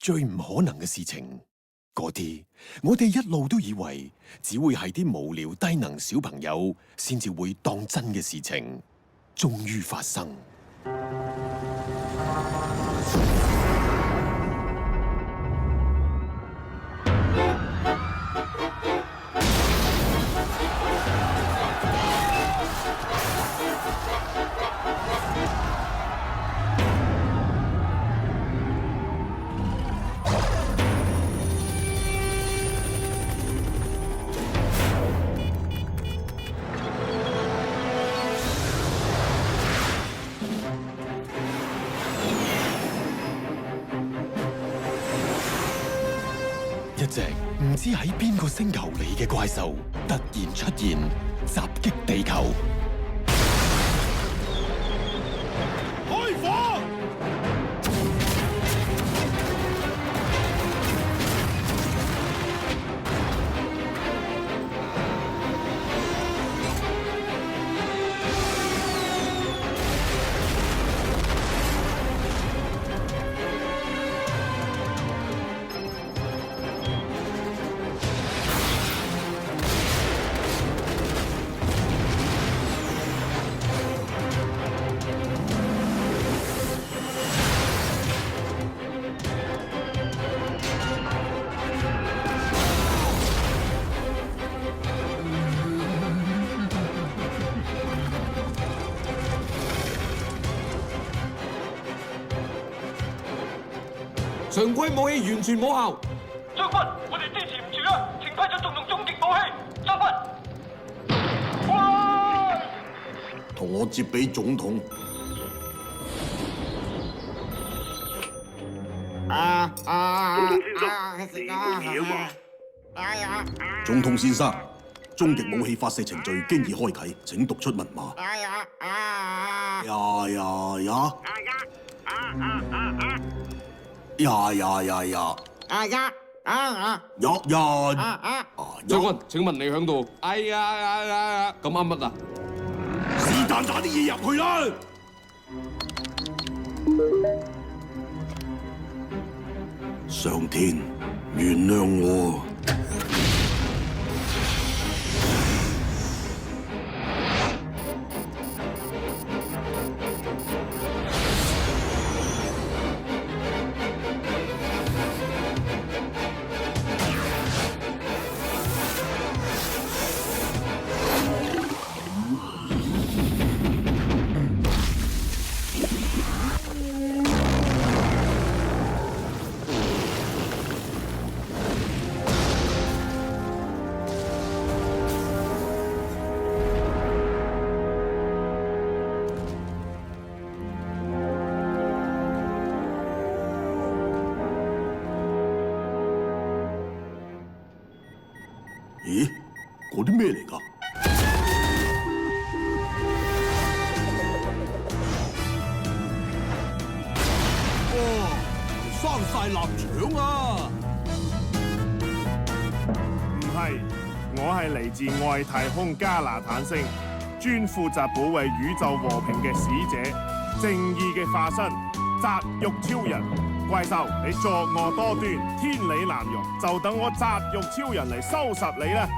最唔可能嘅事情，嗰啲我哋一路都以為只會係啲無聊低能小朋友先至會當真嘅事情，終於發生。一隻唔知喺邊個星球嚟嘅怪獸突然出現，襲擊地球。開火！常規武器完全冇效。將軍，我哋支持唔住啊！請派出動用終極武器，將軍。哇！同我接俾總統。總統先生，終極武器發射程序經已開啟，請讀出密碼。將軍，請問你響度？哎呀，咁啱乜啊？是但打啲嘢入去啦！上天，原諒我。咦？嗰啲咩嚟㗎？哇！生晒臘腸啊！唔係，我係嚟自外太空加拿坦星，專負責保衛宇宙和平嘅使者，正義嘅化身，雜肉超人。怪獸，你作惡多端，天理難容，就等我雜肉超人嚟收拾你啦！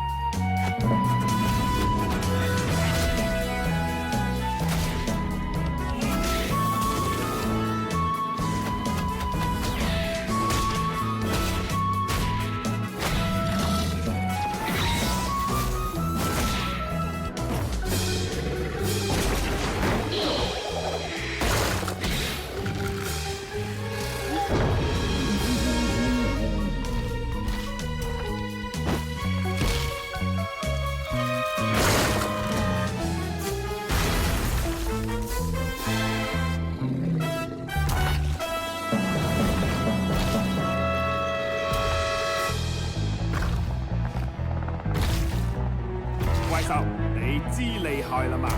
怪獸，你知厲害啦嘛？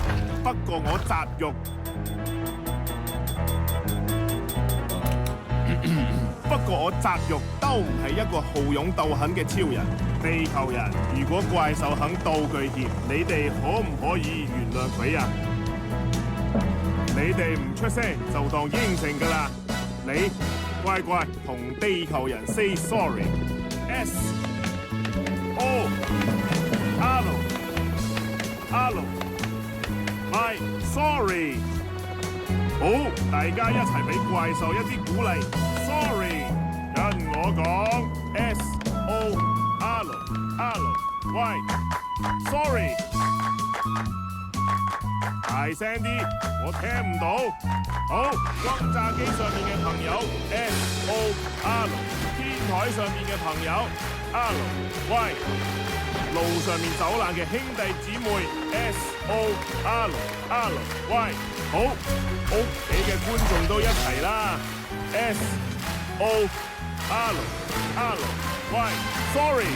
不過我雜肉，都唔係一個好勇鬥狠嘅超人。地球人，如果怪獸肯道具歉，你哋可唔可以原諒佢啊？你哋唔出聲就當應承噶啦。你乖乖同地球人 say sorry。S O R My sorry。好，大家一齊俾怪獸一啲鼓勵。Sorry， 跟我講 S O R Y。Sorry。大聲啲，我聽唔到。好，轟炸機上面嘅朋友 SOR， 天台上面嘅朋友 RY， 路上面走難嘅兄弟姊妹 SORY。好，屋企嘅觀眾都一齊啦 SORY。Sorry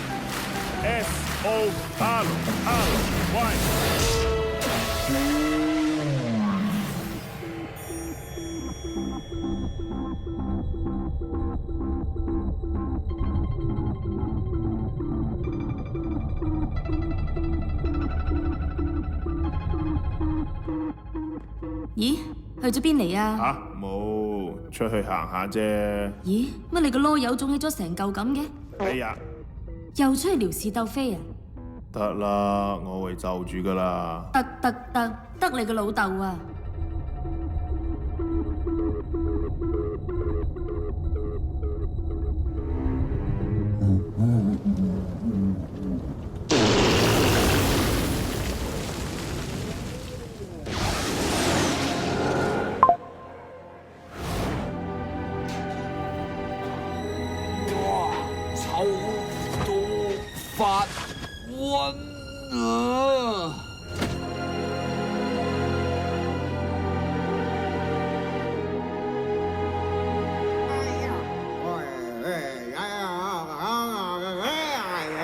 SORY。咦，去咗邊嚟啊？吓，冇，出去行下啫。咦，乜你個囉柚腫起咗成嚿咁嘅？哎呀，又出去撩事鬥非啊？得啦，我會就住噶啦。得你個老豆啊！臭到發暈啊！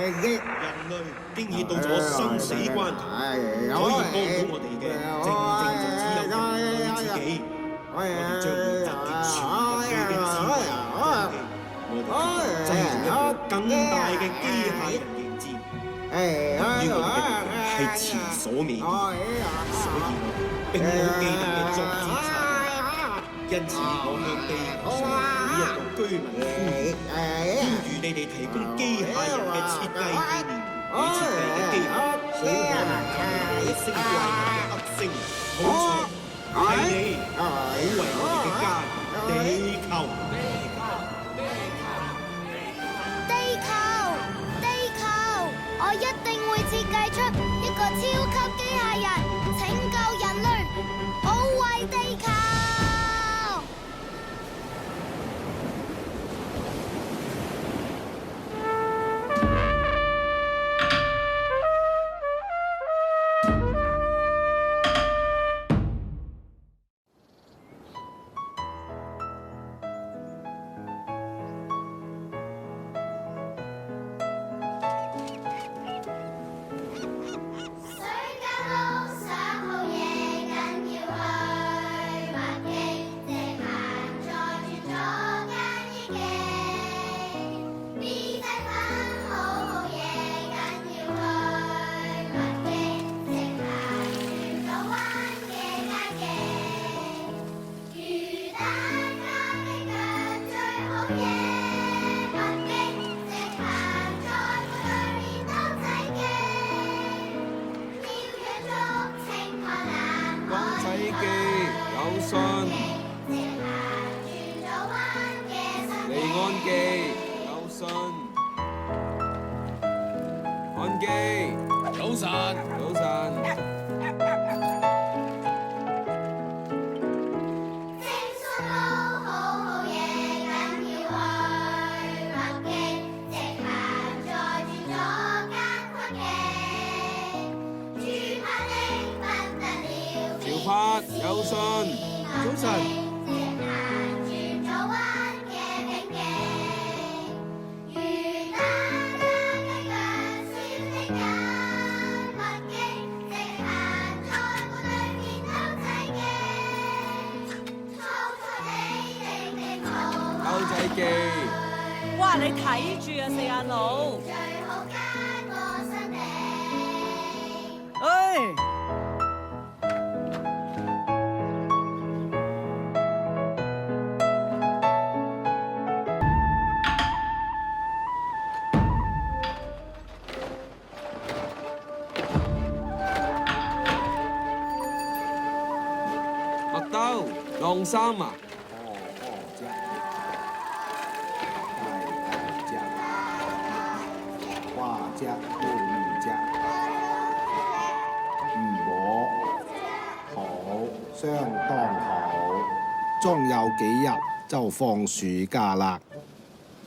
人類經已到咗生死關頭，可以幫到我哋嘅，正就只有人類自己。我哋將會集結全人類嘅智慧科技，我哋製造一個更大嘅機械人迎戰。由於我哋嘅敵人係前所未見，所以我哋並冇技能嘅作戰策略。因此，我向地球上每一個居民呼籲，呼籲你哋提供機械人嘅設計意念。你設計嘅機械好可能就係外星怪物嘅刄聲。冇錯，係你保衛我哋嘅家園地球。我一定會設計出一個超級機械人，拯救人類，保衛地球。安基，早晨，早晨。正信路好嘢，緊要去北京，直行再轉左間曲徑，住拍的不得了。潮拍有信，早晨。哇！你睇住啊，四眼佬！唉！晾衫啊！花隻都唔隻，如果好，相當好。仲有幾日就放暑假啦。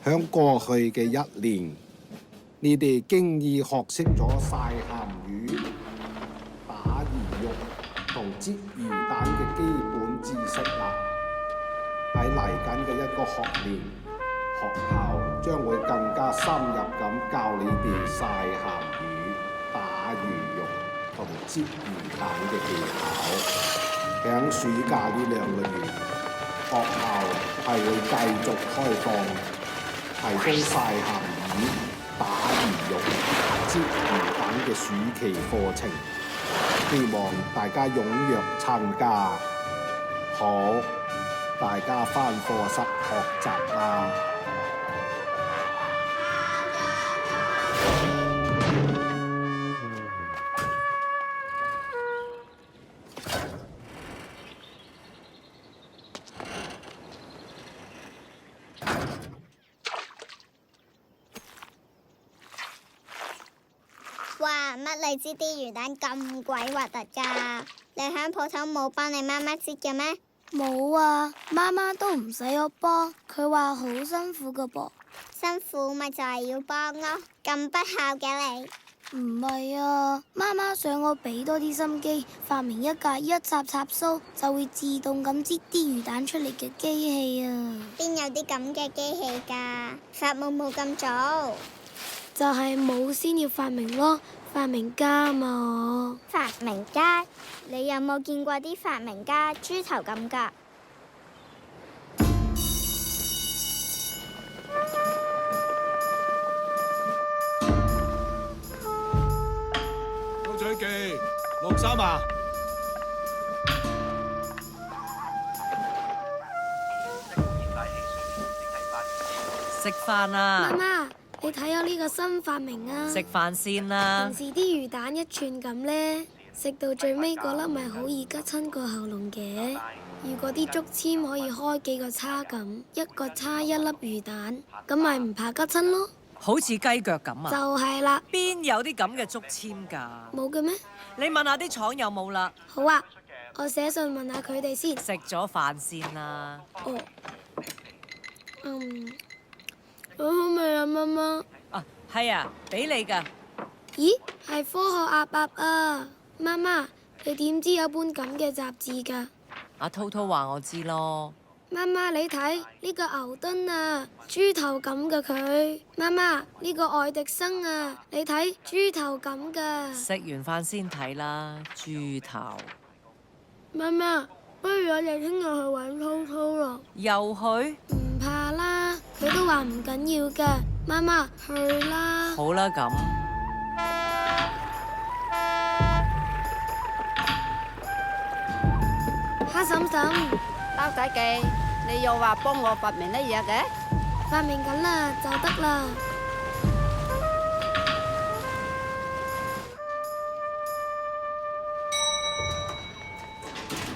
響過去嘅一年，你哋經已學識咗曬鹹魚、打魚肉同煎魚蛋嘅基本知識啦。喺嚟緊嘅一個學年，學校將會更加深入咁教你哋曬鹹魚、打魚肉同煎魚蛋嘅技巧。響暑假呢2個月，學校係會繼續開放提供曬鹹魚、打魚肉、煎魚蛋嘅暑期課程，希望大家踴躍參加。好，大家返課室學習啦。哇！乜你知啲魚蛋咁鬼核突㗎？你喺鋪頭冇幫你媽媽煎嘅咩？冇啊，媽媽都唔使我幫，佢話好辛苦㗎噃。辛苦咪就係要幫咯，咁不孝嘅你。唔係啊，媽媽想我俾多啲心機，發明一架一插插蘇就會自動咁擠啲魚蛋出嚟嘅機器啊！邊有啲咁嘅機器㗎？發夢冇咁早。就係冇先要發明咯，發明家嘛。發明家？你有冇見過啲發明家豬頭咁㗎？高長記，晾衫啊！食飯啊！媽媽，你睇下呢個新發明啊！食飯先啦。平時啲魚蛋一串咁呢，食到最尾嗰粒咪好易拮親個喉嚨嘅。如果啲竹籤可以開幾個叉咁，一個叉一粒魚蛋，咁咪唔怕拮親咯。好似雞腳咁啊！就係啦。邊有啲咁嘅竹籤㗎？冇嘅咩？你問下啲廠有冇啦。好啊，我寫信問下佢哋先。食咗飯先啦。哦。好好味啊，媽媽。啊，係啊，俾你㗎。咦，係科學鴨鴨啊！媽媽，你點知有本咁嘅雜誌㗎？阿滔滔話我知咯。媽媽，你睇呢個牛頓啊，豬頭咁嘅佢。媽媽，呢個愛迪生啊，你睇豬頭咁㗎。食完飯先睇啦，豬頭。媽媽，不如我哋聽日去揾滔滔咯。又去？唔怕啦，佢都話唔緊要㗎。媽媽，去啦。好啦，咁。蝦嬸嬸，包仔記，你又話幫我發明乜嘢嘅？發明緊啦，就得啦。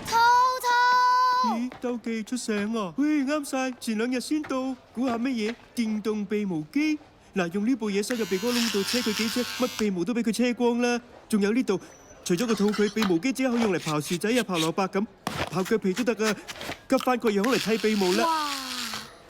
滔滔，咦，鬥記出聲啊！喂，啱晒，前2日先到，估下乜嘢？電動鼻毛機。嗱，用呢部嘢塞入鼻哥窿度，車佢幾車，乜鼻毛都俾佢車光啦。仲有呢度。除咗個肚佢，鼻毛機只可以用嚟刨薯仔啊、刨蘿蔔咁，刨腳皮都得啊，急翻個又好嚟剃鼻毛啦。哇！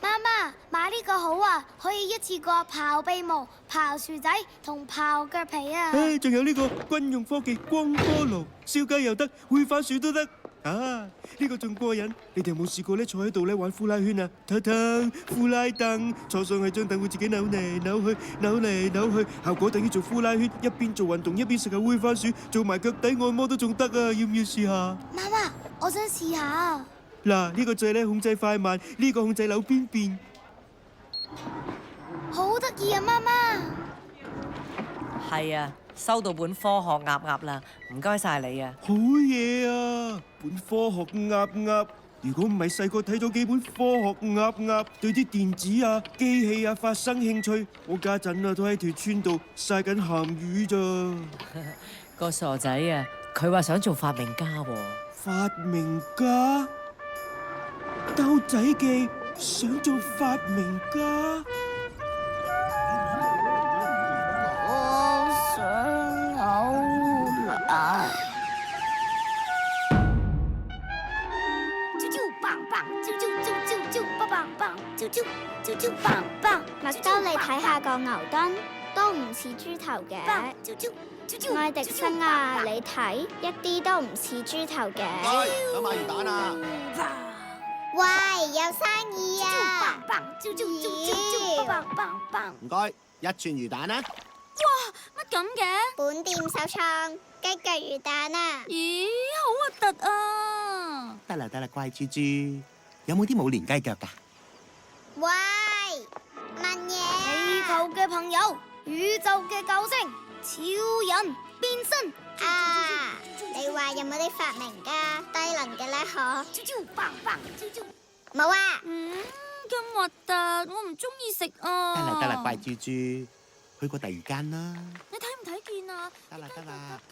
媽媽，買呢個好啊，可以一次過刨鼻毛、刨薯仔同刨腳皮啊。唉，仲有呢個軍用科技光波爐，燒雞又得，煨番薯都得。啊！呢個仲過癮，你哋有冇試過咧？坐喺度咧玩呼拉圈啊？睇睇呼拉凳，坐上去張凳會自己扭嚟扭去，扭嚟扭去，效果等於做呼拉圈，一邊做運動一邊食下煨番薯，做埋腳底按摩都仲得啊！要唔要試下？媽媽，我想試下。嗱，呢個掣咧控制快慢，呢個控制扭邊邊。好得意啊，媽媽。係啊。收到本科學鴨鴨啦，唔該晒你啊！好嘢啊！本科學鴨鴨，如果唔係細個睇咗幾本科學鴨鴨，對啲電子啊、機器啊發生興趣，我家陣啊都喺條村度曬緊鹹魚咋。個傻仔啊，佢話想做發明家喎。發明家？鬥仔記想做發明家。我想嘔奶。麥兜，你睇下個牛墩，都唔似豬頭嘅。愛迪生啊，你睇，一啲都唔似豬頭嘅。想買魚蛋啊！喂，有生意啊！唔該，一串魚蛋啊！哇，乜咁嘅？本店首創雞腳魚蛋啊！咦，好核突啊！得啦，乖豬豬，有冇啲冇連雞腳㗎？喂，問嘢。地球嘅朋友，宇宙嘅救星，超人變身。啊，你話有冇啲發明家低能嘅咧？嗬？冇啊。咁核突，我唔中意食啊！得啦，乖豬豬，去過第二間啦。你睇唔睇見啊？得啦。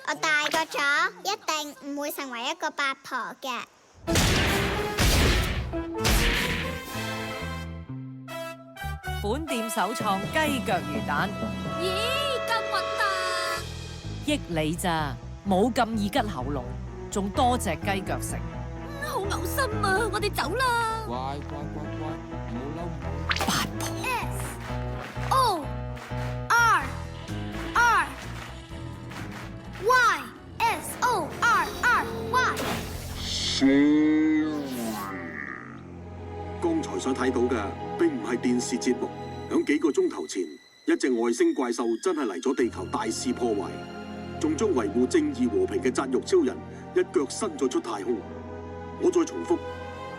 我大個咗，一定唔會成為一個八婆嘅。本店首創雞腳魚蛋，咦，咁核突！益你咋，冇咁易拮喉嚨，仲多隻雞腳食。好嘔心啊！我哋走啦！乖，唔好嬲。八婆。O R R Y S O R R Y。剛才所睇到嘅並唔係電視節目，響幾個鐘頭前，一隻外星怪獸真係嚟咗地球大肆破壞，仲將維護正義和平嘅紮肉超人一腳伸咗出太空。我再重複，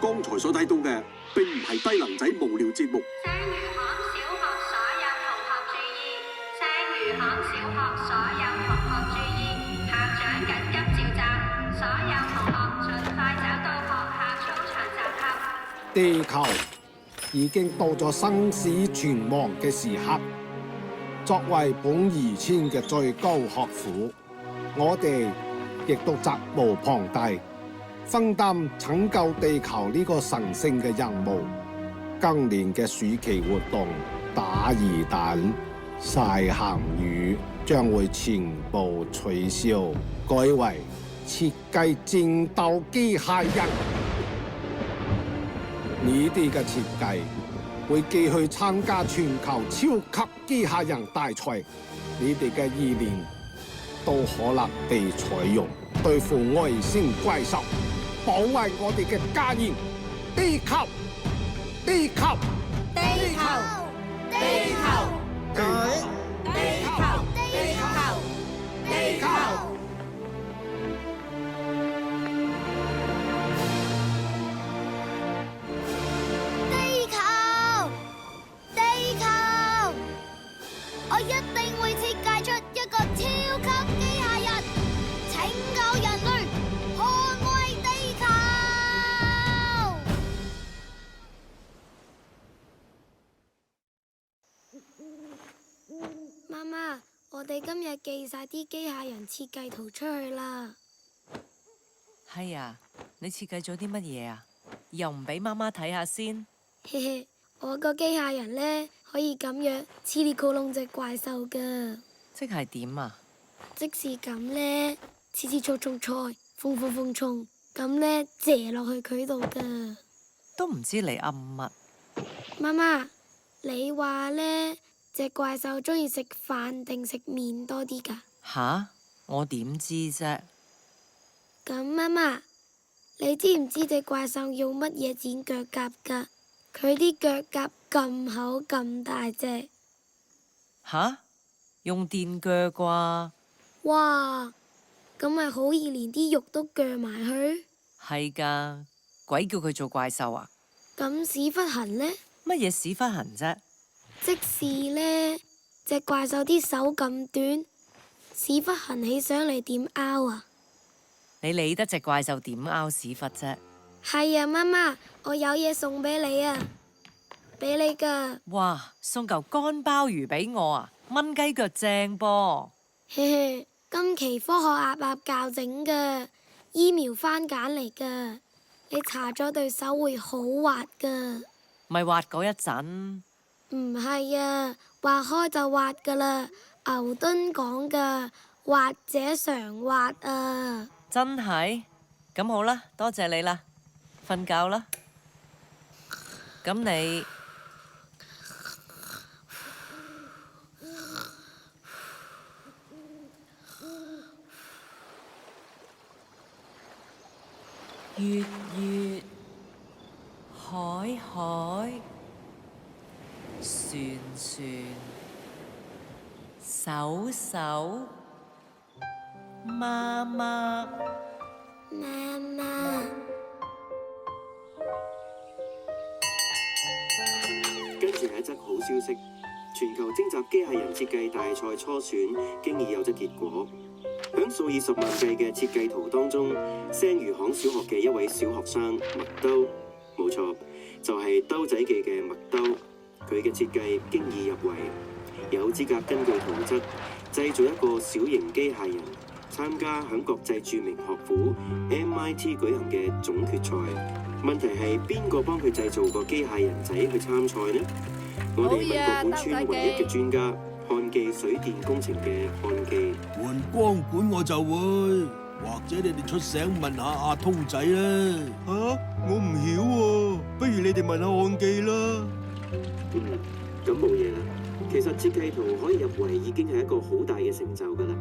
剛才所睇到嘅並唔係低能仔無聊節目。聲魚巷小學所有同學注意！聲魚巷小學所有同學注意！校長緊急召集，所有同學盡快走到學校操場集合。地球已經到咗生死存亡嘅時刻，作為本宜村嘅最高學府，我哋亦都責無旁貸，分擔拯救地球呢個神聖嘅任務。今年嘅暑期活動打魚蛋、曬鹹魚將會全部取消，改為設計戰鬥機械人。你哋嘅設計會寄去參加全球超級機械人大賽，你哋嘅意念都可能被採用，對付外星怪獸，保衛我哋嘅家園地球。地球，地球，地球，地球，地球，地球。我一定會設計出一個超級機械人，拯救人類，捍衛地球。媽媽，我哋今日寄晒啲機械人設計圖出去啦。係啊，你設計咗啲乜嘢啊？又唔俾媽媽睇下先？嘿嘿，我個機械人呢，可以咁樣黐裂恐龍隻怪獸噶。即係點啊？即是咁呢，黐黐衝衝菜，風風風衝，咁呢，射落去佢度噶。都唔知你噏乜。媽媽，你話呢隻怪獸中意食飯定食麵多啲噶？吓？我點知啫？咁媽媽，你知唔知隻怪獸用乜嘢剪腳甲噶？佢啲腳甲咁厚咁大隻。吓？用電鋸啩？哇！咁咪好易連啲肉都鋸埋去？係噶，鬼叫佢做怪獸啊！咁屎忽痕呢？乜嘢屎忽痕啫？即是呢隻怪獸啲手咁短，屎忽痕起上嚟點拗啊？你理得隻怪獸點拗屎忽啫？係啊，媽媽，我有嘢送俾你啊，俾你噶。哇，送嚿乾鮑魚俾我啊！炆雞腳正噃。嘿嘿，今期科學鴨鴨教整噶，醫療番梘嚟噶，你搽咗對手會好滑㗎。咪滑嗰一陣。唔係啊，滑開就滑㗎啦。牛頓講㗎，滑者常滑啊。真係？咁好啦，多謝你啦，瞓覺啦。咁你月月海海船船手手媽媽媽媽。跟住係一則好消息，全球徵集機械人設計大賽初選經已有咗結果。響數以十萬計嘅設計圖當中，聲魚巷小學嘅一位小學生麥兜，冇錯，就係兜仔記嘅麥兜，佢嘅設計經已入圍，有資格根據圖則製造一個小型機械人，參加響國際著名學府 MIT 舉行嘅總決賽。問題係邊個幫佢製造個機械人仔去參賽呢？我哋問過本村唯一嘅專家，漢記水電工程嘅漢記。換光管我就會，或者你哋出聲問下阿通仔啦。我唔曉喎，不如你哋問下漢記啦。咁冇嘢啦。其實設計圖可以入圍已經係一個好大嘅成就㗎啦。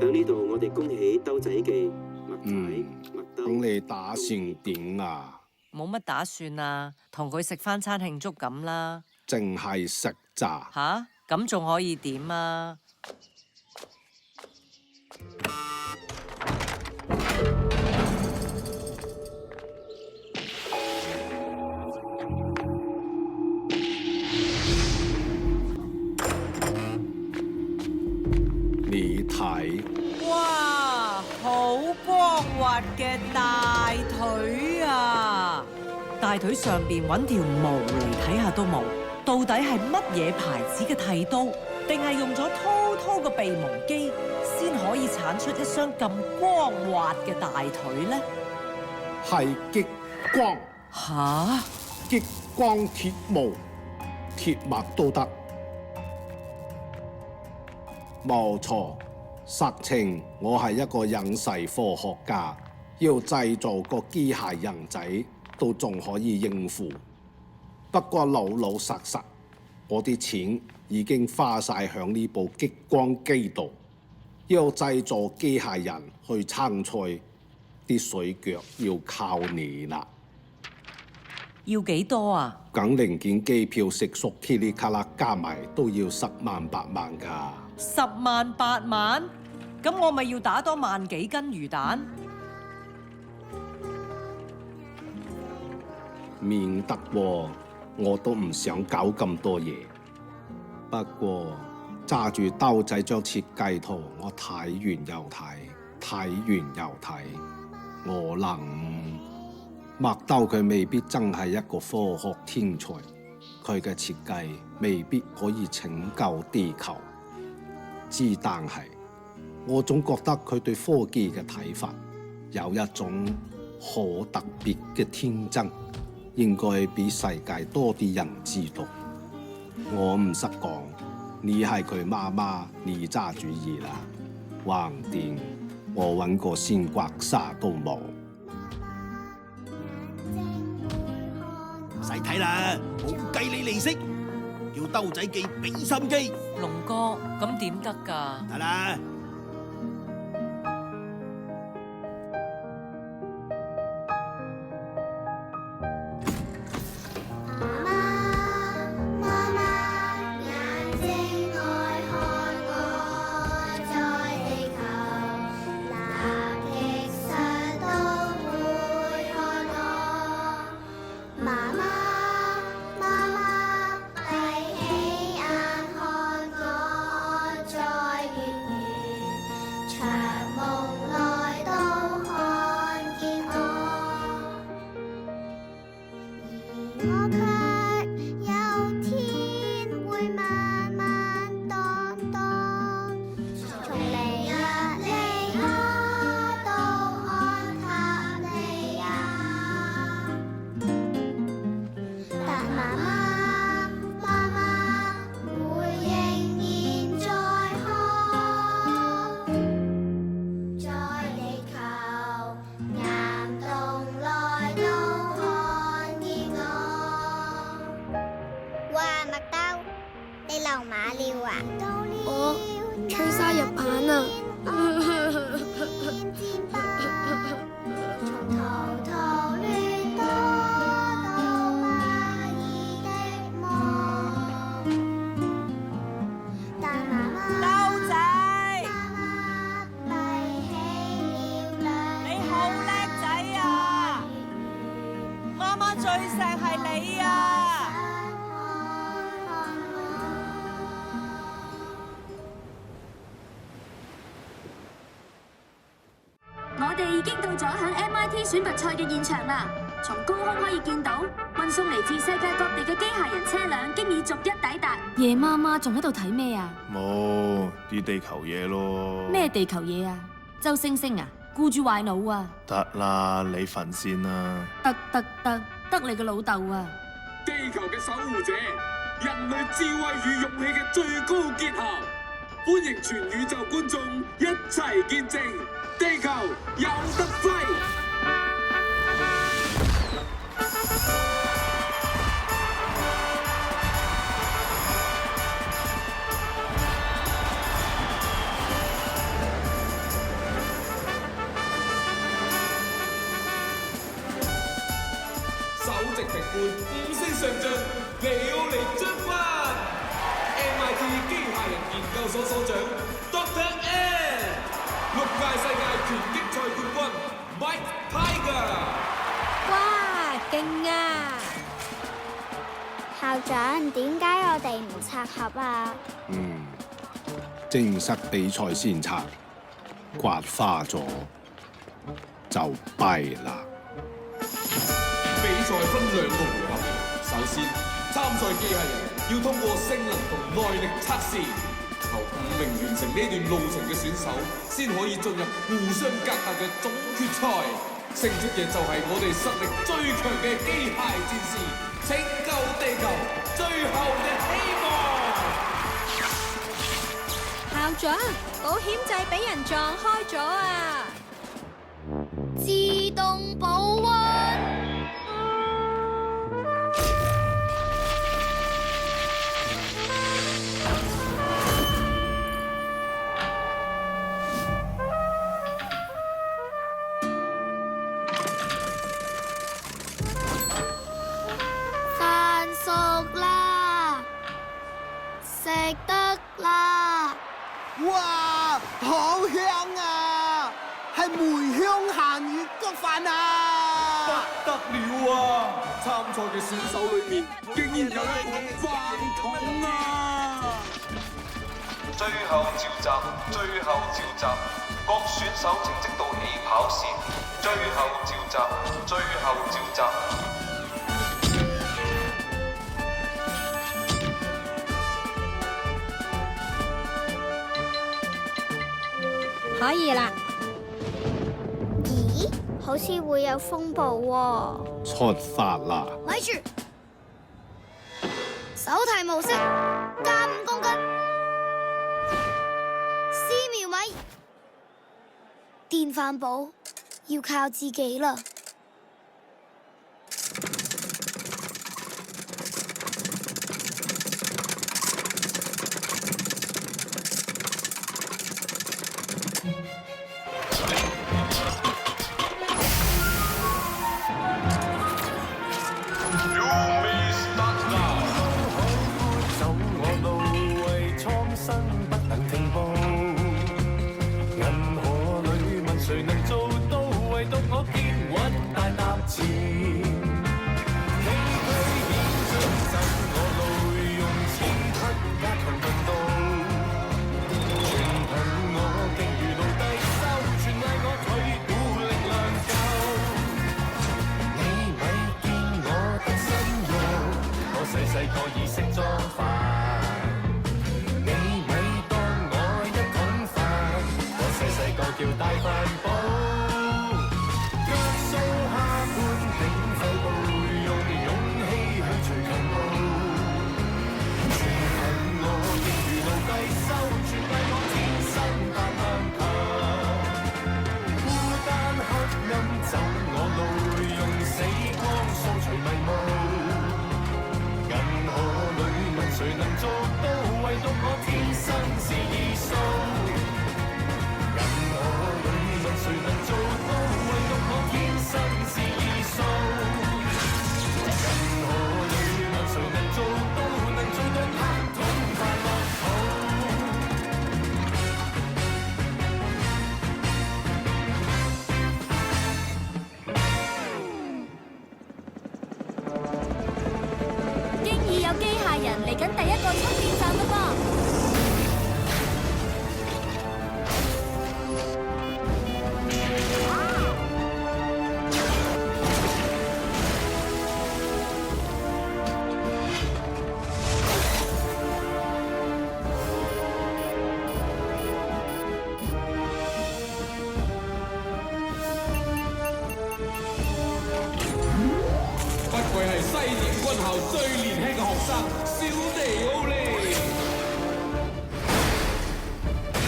喺呢度我哋恭喜兜仔記、麥仔、麥兜。咁你打算點啊？冇乜打算啊，同佢食返餐慶祝咁啦。淨係食咋？吓？咁仲可以點啊？你睇，哇，好光滑嘅大腿啊！大腿上邊揾條毛嚟睇下都冇，到底係乜嘢牌子嘅剃刀，定係用咗滔滔嘅鼻毛機先可以產出一雙咁光滑嘅大腿呢？係激光。吓？激光鐵毛、鐵墨都得。冇錯，實情我係一個隱世科學家，要製造個機械人仔都仲可以應付。不過老老實實，我啲錢已經花晒響呢部激光機度。要製造機械人去參賽，啲水腳要靠你啦。要幾多啊？梗零件、機票、食宿、噼里卡啦加埋都要10萬8萬㗎。10萬8萬，咁我咪要打多萬幾斤魚蛋？免得喎，我都唔想搞咁多嘢。不過揸住兜仔張設計圖，我睇完又睇，睇完又睇，我諗麥兜佢未必真係一個科學天才，佢嘅設計未必可以拯救地球。之但係，我總覺得佢對科技嘅睇法有一種好特別嘅天真，應該俾世界多啲人知道。我唔識講，你係佢媽媽，你揸主意啦。橫掂我揾個鮮刮沙都冇。唔使睇啦，冇計你利息，叫兜仔記俾心機。龍哥，咁點得㗎？得啦。我哋已經到咗響 MIT 選拔賽嘅現場啦。從高空可以見到，運送嚟自世界各地嘅機械人車輛經已逐一抵達。夜媽媽仲喺度睇咩啊？冇啲地球嘢咯。咩地球嘢啊？周星星啊？顧住壞腦啊？得啦，你份先啦。得你個老豆啊！地球嘅守護者，人類智慧與勇氣嘅最高結合，歡迎全宇宙觀眾一齊見證地球有得揮。首席評判5星上將李奧尼將軍 ，MIT 機械人研究所所長 Dr. N， 6屆世界拳擊賽冠軍 Mike Tiger。哇，勁啊！校長，點解我哋唔拆盒啊？正式比賽先拆，刮花咗就弊啦。比賽分2個回合，首先參賽機械人要通過性能同耐力測試，頭5名完成呢段路程嘅選手，先可以進入互相隔下嘅總決賽。勝出嘅就係我哋實力最強嘅機械戰士，拯救地球最後嘅希望。校長，保險掣俾人撞開咗啊！自動保溫。飯熟啦，食得啦。哇，好香啊！係梅香鹹魚骨飯啊！不得了啊！參賽嘅選手裏面竟然有一個飯桶啊！最後召集，各選手請即到起跑線。最後召集。可以啦。咦？好似會有風暴喎。出發啦！咪住，手提模式加5公斤，4秒米，電飯煲要靠自己啦。誰小地奧利。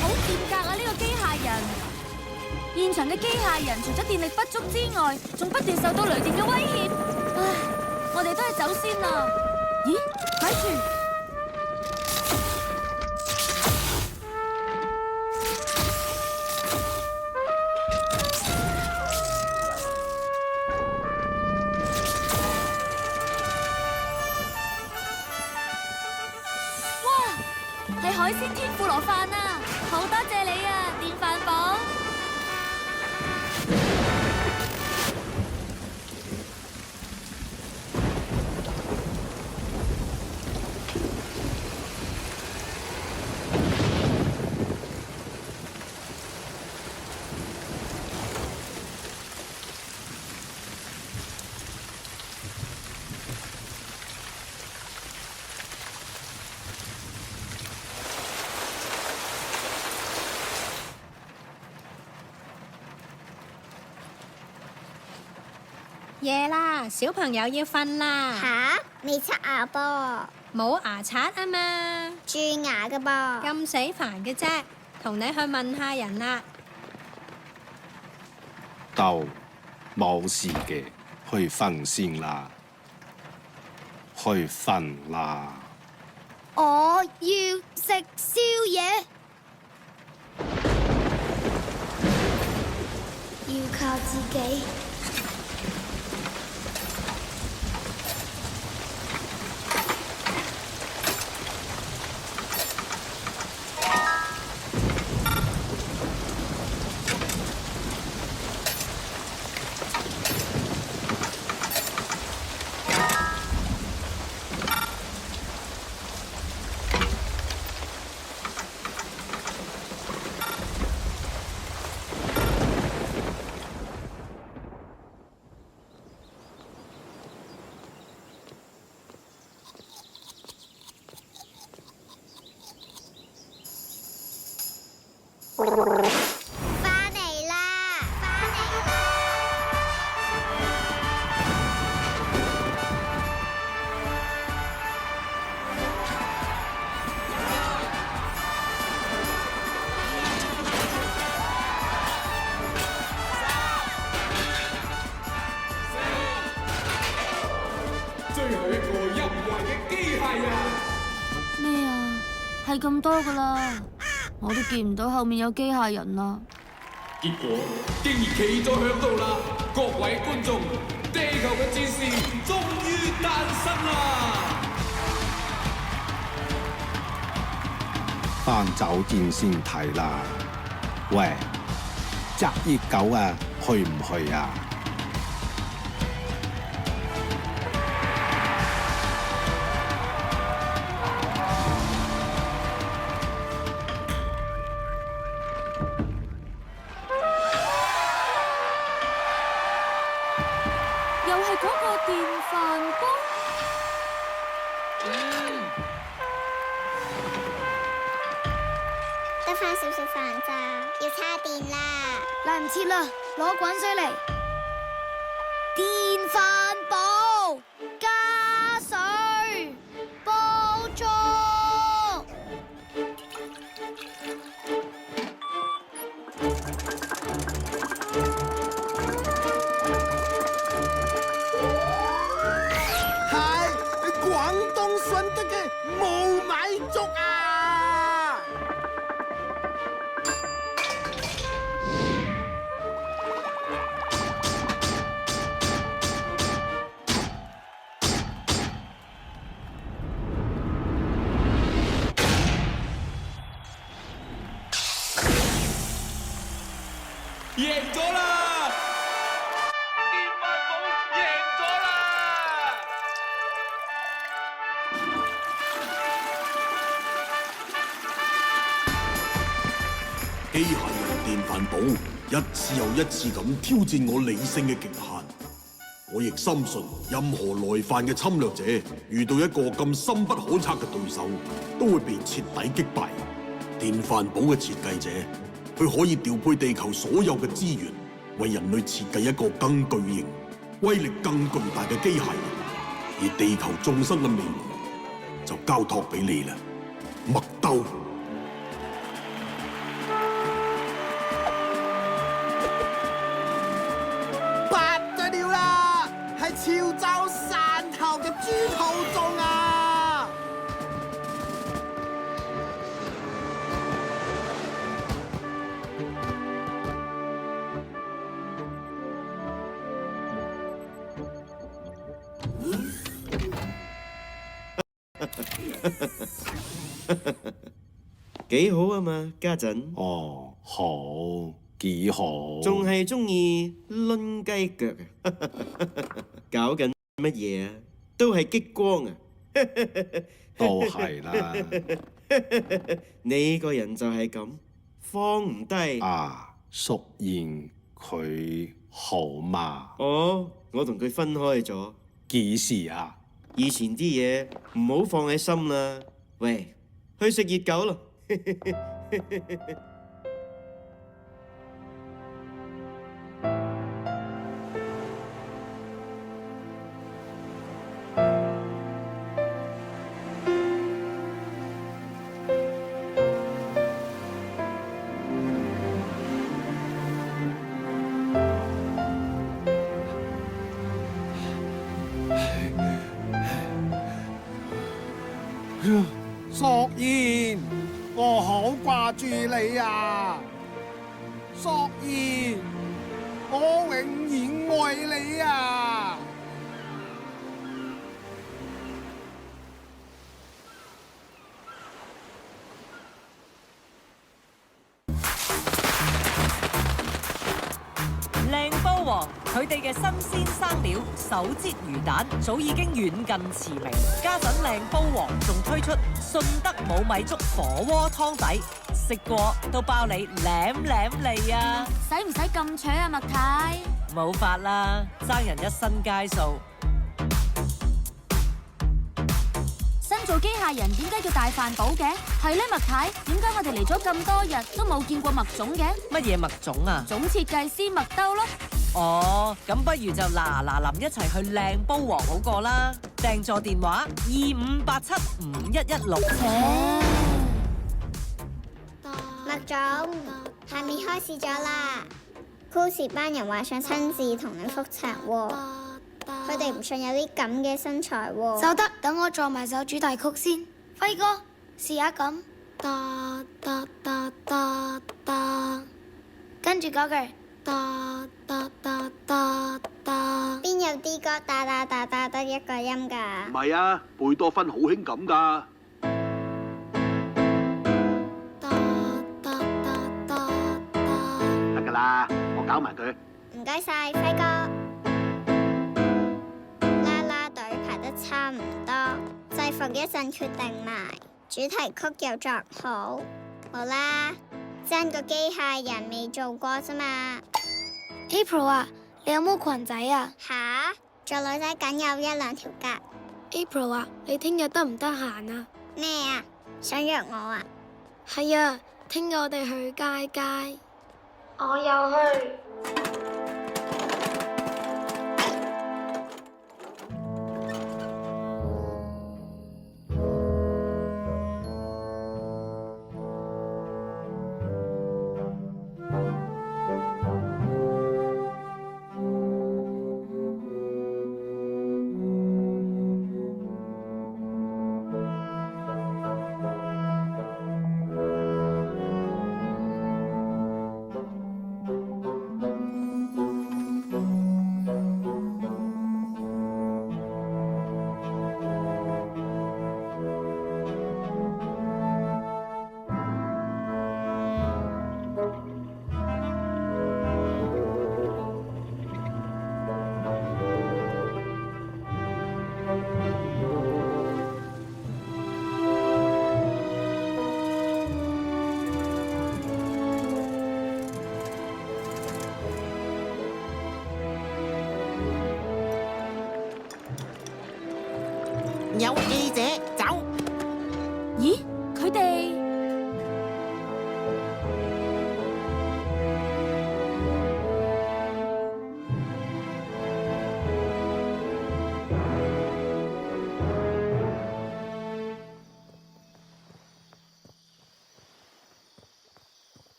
好賤格啊！呢個機械人，現場嘅機械人除咗電力不足之外，仲不斷受到雷電嘅威脅。唉，我哋都係走先啦。咦，咪住！係海鮮天婦羅飯啊！好多謝你啊，電飯煲。夜啦，小朋友要瞓啦。吓？未刷牙噃？冇牙刷啊嘛。蛀牙㗎噃。咁死煩嘅啫，同你去問下人啦。到冇事嘅，去瞓先啦。去瞓啦。我要食宵夜，要靠自己。返嚟啦！返嚟啦！最後一個入圍嘅機械人。咩啊？係咁多噶啦，我都見唔到後面有機械人啦。結果竟然企咗響度啦！各位觀眾，地球嘅戰士終於誕生啦！返酒店先睇啦。喂，扎熱狗啊，去唔去啊？又係嗰個電飯煲。得返少少飯咋，要叉電啦！嚟唔切啦，攞滾水嚟。電飯煲加水煲粥。係廣東順德嘅霧米粥啊！贏咗啦！電飯煲贏咗啦！機械人電飯煲一次又一次咁挑戰我理性嘅極限，我亦深信任何來犯嘅侵略者遇到一個咁深不可測嘅對手，都會被徹底擊敗。電飯煲嘅設計者，佢可以調配地球所有嘅資源，為人類設計一個更巨型、威力更巨大嘅機械人，而地球眾生嘅未來，就交託俾你啦，麥兜。八咗料啦，係潮州汕頭嘅豬肚粽啊！幾好啊嘛，家陣。哦，好，幾好。仲係中意攆雞腳啊？搞緊乜嘢啊？都係激光啊！都係啦。你個人就係咁，放唔低。啊，淑賢佢好嘛？哦，我同佢分開咗。幾時啊？以前啲嘢唔好放喺心啦。喂，去食熱狗咯。淑賢，我好掛住你啊！淑賢，我永遠愛你啊！靚煲王佢哋嘅新鮮生料手煎魚蛋早已經遠近馳名，家陣靚煲王仲推出順德冇米粥火鍋湯底，食過都包你舐舐脷啊！使唔使咁搶啊，麥太？冇法啦，爭人一身街數。新做機械人點解叫大飯寶嘅？係咧，麥太，點解我哋嚟咗咁多日都冇見過麥總嘅？乜嘢麥總啊？總設計師麥兜咯。哦，咁不如就嗱臨一齊去靚煲王好過啦！訂座電話25875116。麥總，下面開始咗啦。故事班人話想親自同你復查喎，佢哋唔信有啲咁嘅身材喎。就得，等我做埋首主題曲先。輝哥，試下咁。噠噠噠噠噠，跟住嗰句。噠噠噠噠噠，邊有啲歌噠噠噠噠得一個音㗎？唔係啊，貝多芬好興咁㗎。得㗎啦，我搞埋佢。唔該晒，輝哥。啦啦隊排得差唔多，制服一陣決定埋，主題曲又作好，好啦。爭個機械人未做過啫嘛。April 啊，你有冇裙仔啊？吓，做女仔梗有一兩條㗎。April 啊，你聽日得唔得閒啊？咩啊？想約我啊？係啊，聽日我哋去街街。我又去。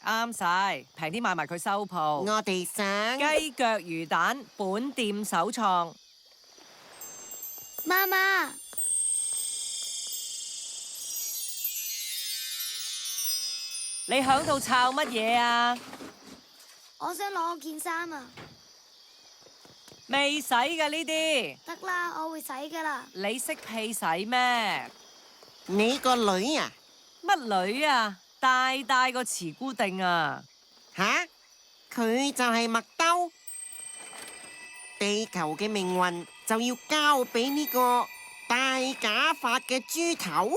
啱晒，平啲買埋佢收鋪。我哋想雞腳魚蛋，本店首創。媽媽，你響度抄乜嘢啊？我想攞件衫啊！未洗㗎呢啲。得啦，我會洗㗎啦。你識屁洗咩？你個女啊？乜女啊？大個慈姑定啊！吓？佢就係麥兜。地球嘅命運就要交俾呢個戴假髮嘅豬頭。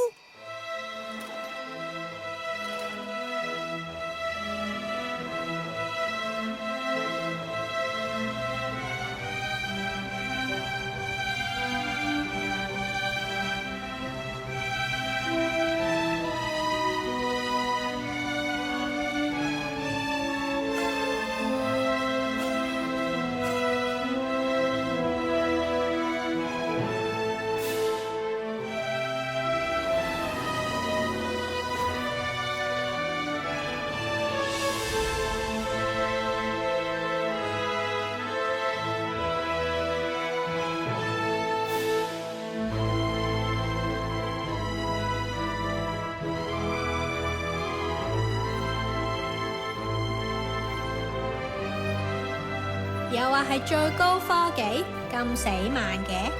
又話係最高科技，咁死慢嘅。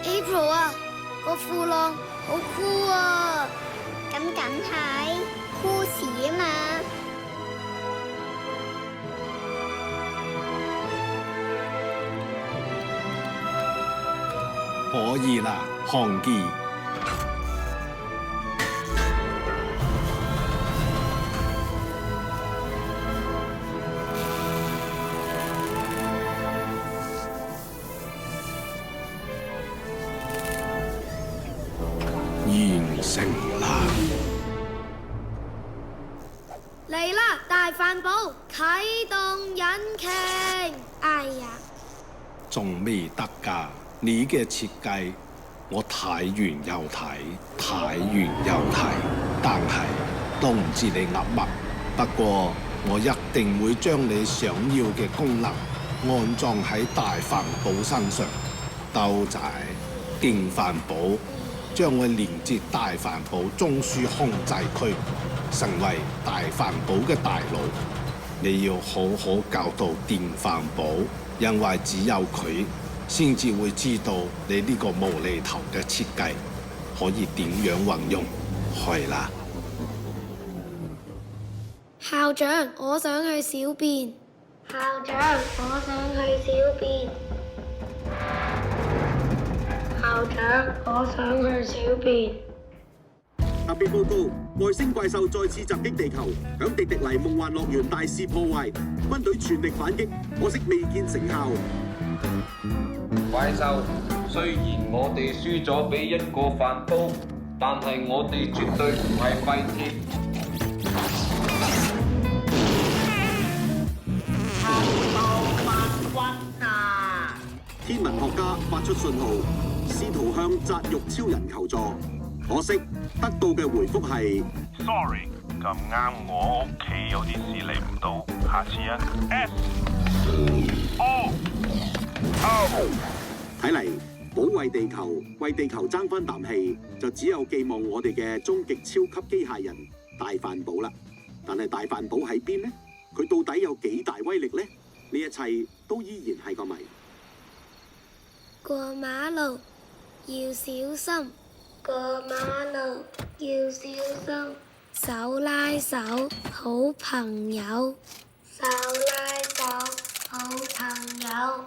April 啊，個褲浪好酷啊！咁梗係酷時啊嘛。可以啦，韓記。完成啦！嚟啦，大飯煲啟動引擎。哎呀，仲未得㗎，你嘅設計我睇完又睇，睇完又睇，但係都唔知你噏乜。不過我一定會將你想要嘅功能安裝喺大飯煲身上。兜仔電飯煲將會連接大飯煲中樞控制區，成為大飯煲嘅大腦。你要好好教導電飯煲，因為只有佢先至會知道你呢個無厘頭嘅設計可以點樣運用。係啦，校長，我想去小便。校長，我想去小便。校長，我想去小便。特別報告：外星怪獸再次襲擊地球，響迪迪尼夢幻樂園大肆破壞，軍隊全力反擊，可惜未見成效。怪獸，雖然我哋輸咗俾一個飯煲，但係我哋絕對唔係廢鐵。天文學家發出信號，試圖向雜肉超人求助，可惜得到嘅回覆係 Sorry， 咁啱我屋企有啲事嚟唔到，下次啊。睇嚟保衛地球，為地球爭翻啖氣，就只有寄望我哋嘅終極超級機械人大飯煲啦。但係大飯煲喺邊呢？佢到底有幾大威力呢？呢一切都依然係個謎。過馬路要小心，過馬路要小心，手拉手好朋友，手拉手好朋友。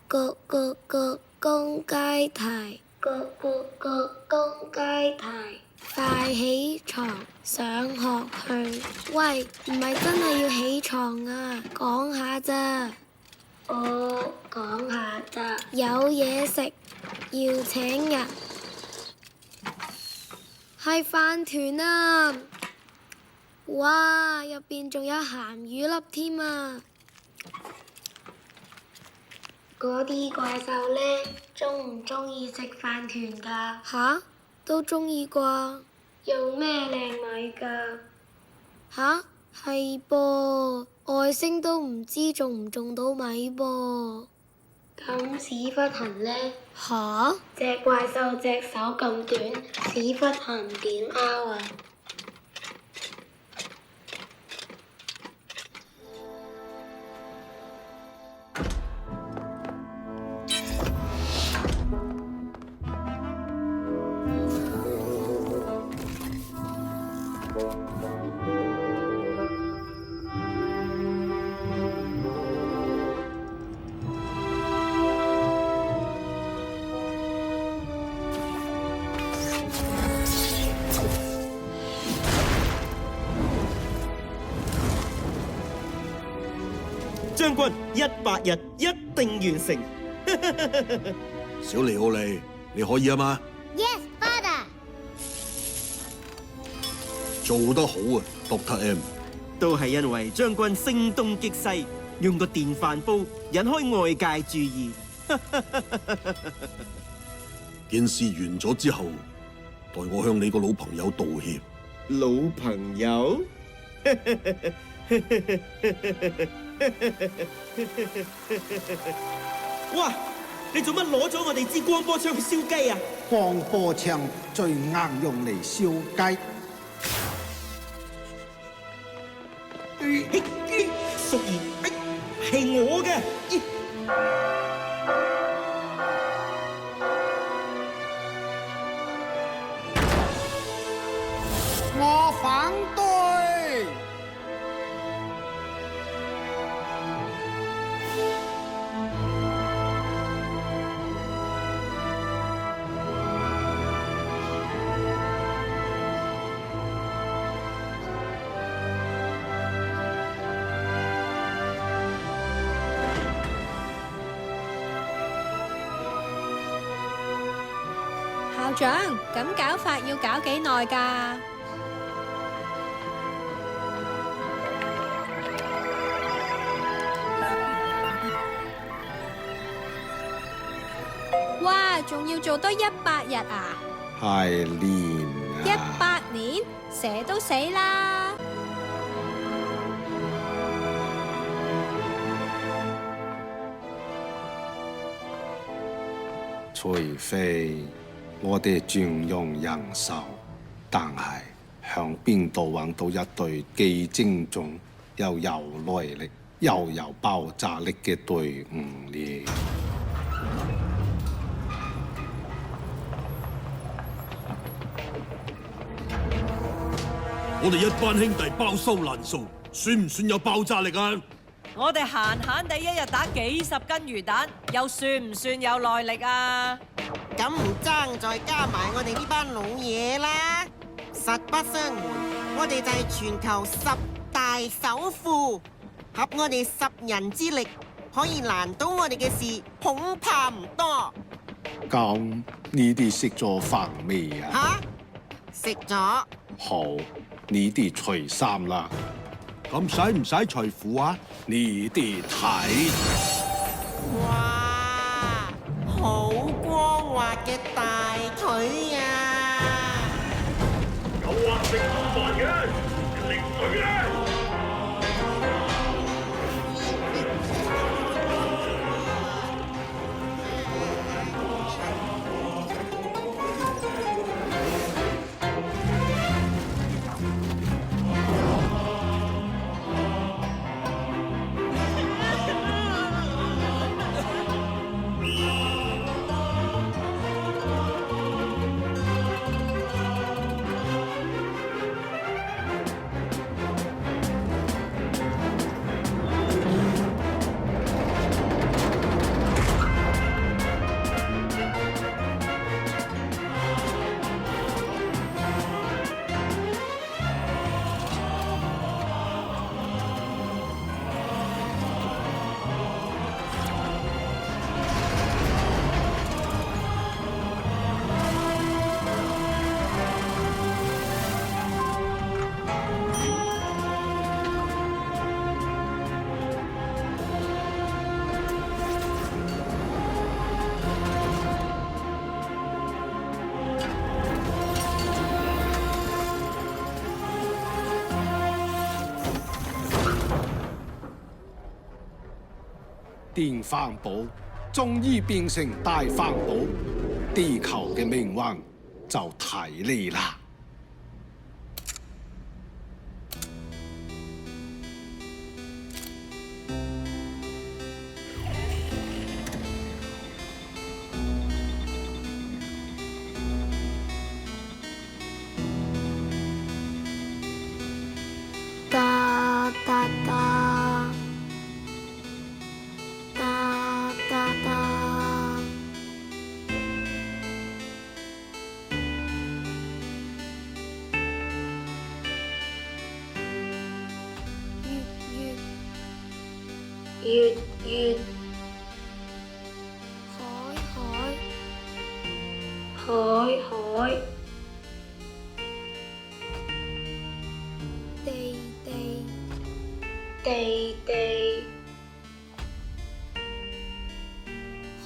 咕咕咕公雞啼，咕咕咕公雞啼，快起床上學去。喂，唔係真係要起床啊，講下咋。我講下咋，有嘢食要請人，係飯團啊！哇，入邊仲有鹹魚粒添啊！嗰啲怪獸呢，鍾唔鍾意食飯團㗎？吓，都鍾意啩。用咩靚米㗎？吓？係噃，外星都唔知種唔種到米噃。咁屎忽痕呢？吓？隻怪獸隻手咁短，屎忽痕點拗啊？將軍，100日一定完成。小尼奧利，你可以啊嘛？ Yes, father。做得好啊 ，Dr. M。都係因為將軍聲東擊西，用個電飯煲引開外界注意。件事完咗之後，代我向你個老朋友道歉。老朋友？哇！你做乜攞咗我哋支光波槍去燒雞啊？光波槍最啱用嚟燒雞。淑儀，係我嘅。我反對。校長，咁搞法要搞幾耐㗎？哇，仲要做多100日啊係年啊！100年，蛇都死啦！除非我哋轉用人手，但係向邊度揾到一隊既精準又有耐力又有爆炸力嘅隊伍呢？我哋一班兄弟包收爛數，算唔算有爆炸力啊？我哋閒閒地一日打幾十斤魚蛋，又算唔算有耐力啊？咁唔爭再加埋我哋呢班老嘢啦！實不相瞞，我哋就係全球10大首富，合我哋10人之力，可以難到我哋嘅事，恐怕唔多。咁呢啲食咗飯未啊？食咗。好，呢啲除衫啦。咁使唔使除褲啊？呢啲睇。哇，好光滑嘅大腿啊！有話食午飯嘅，食水咧。電飯煲終於變成大飯煲，地球嘅命運就睇你啦！哒哒哒，哒哒哒。月月，海海，地地，看，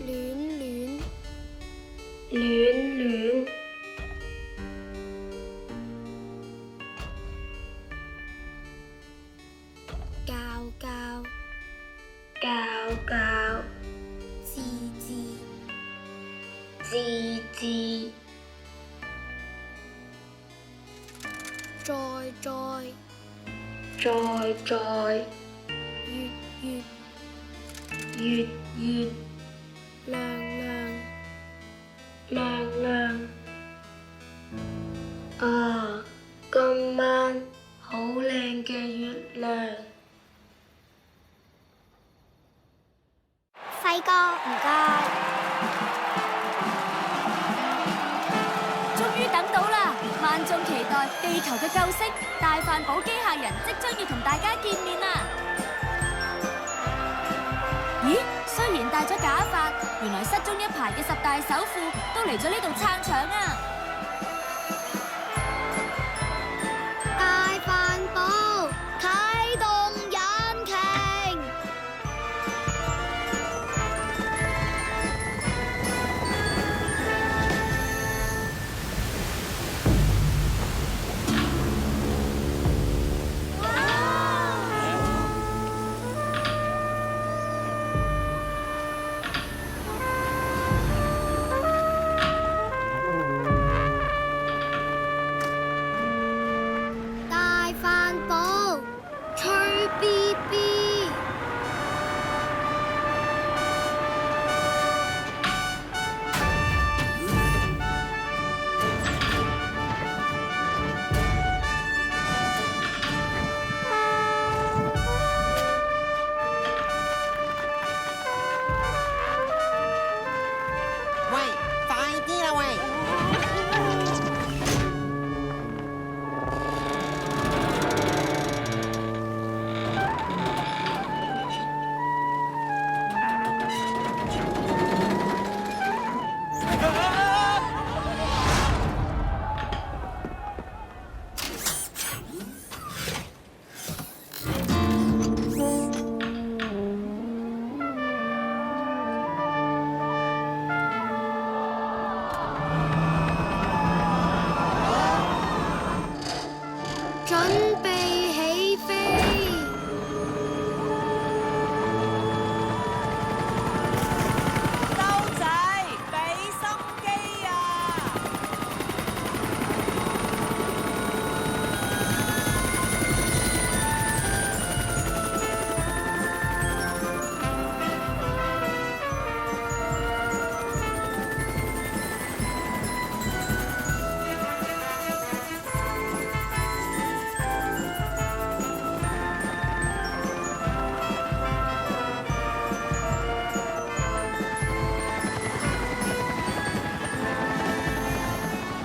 戀，教，字，在，月，亮，啊，今晚好靚嘅月亮。輝哥，唔該。終於等到啦！萬眾期待地球嘅救星大飯煲機械人即將要同大家見面啦！咦？雖然戴咗假髮，原來失蹤一排嘅10大首富都嚟咗呢度撐場啊！大飯煲啟動引擎。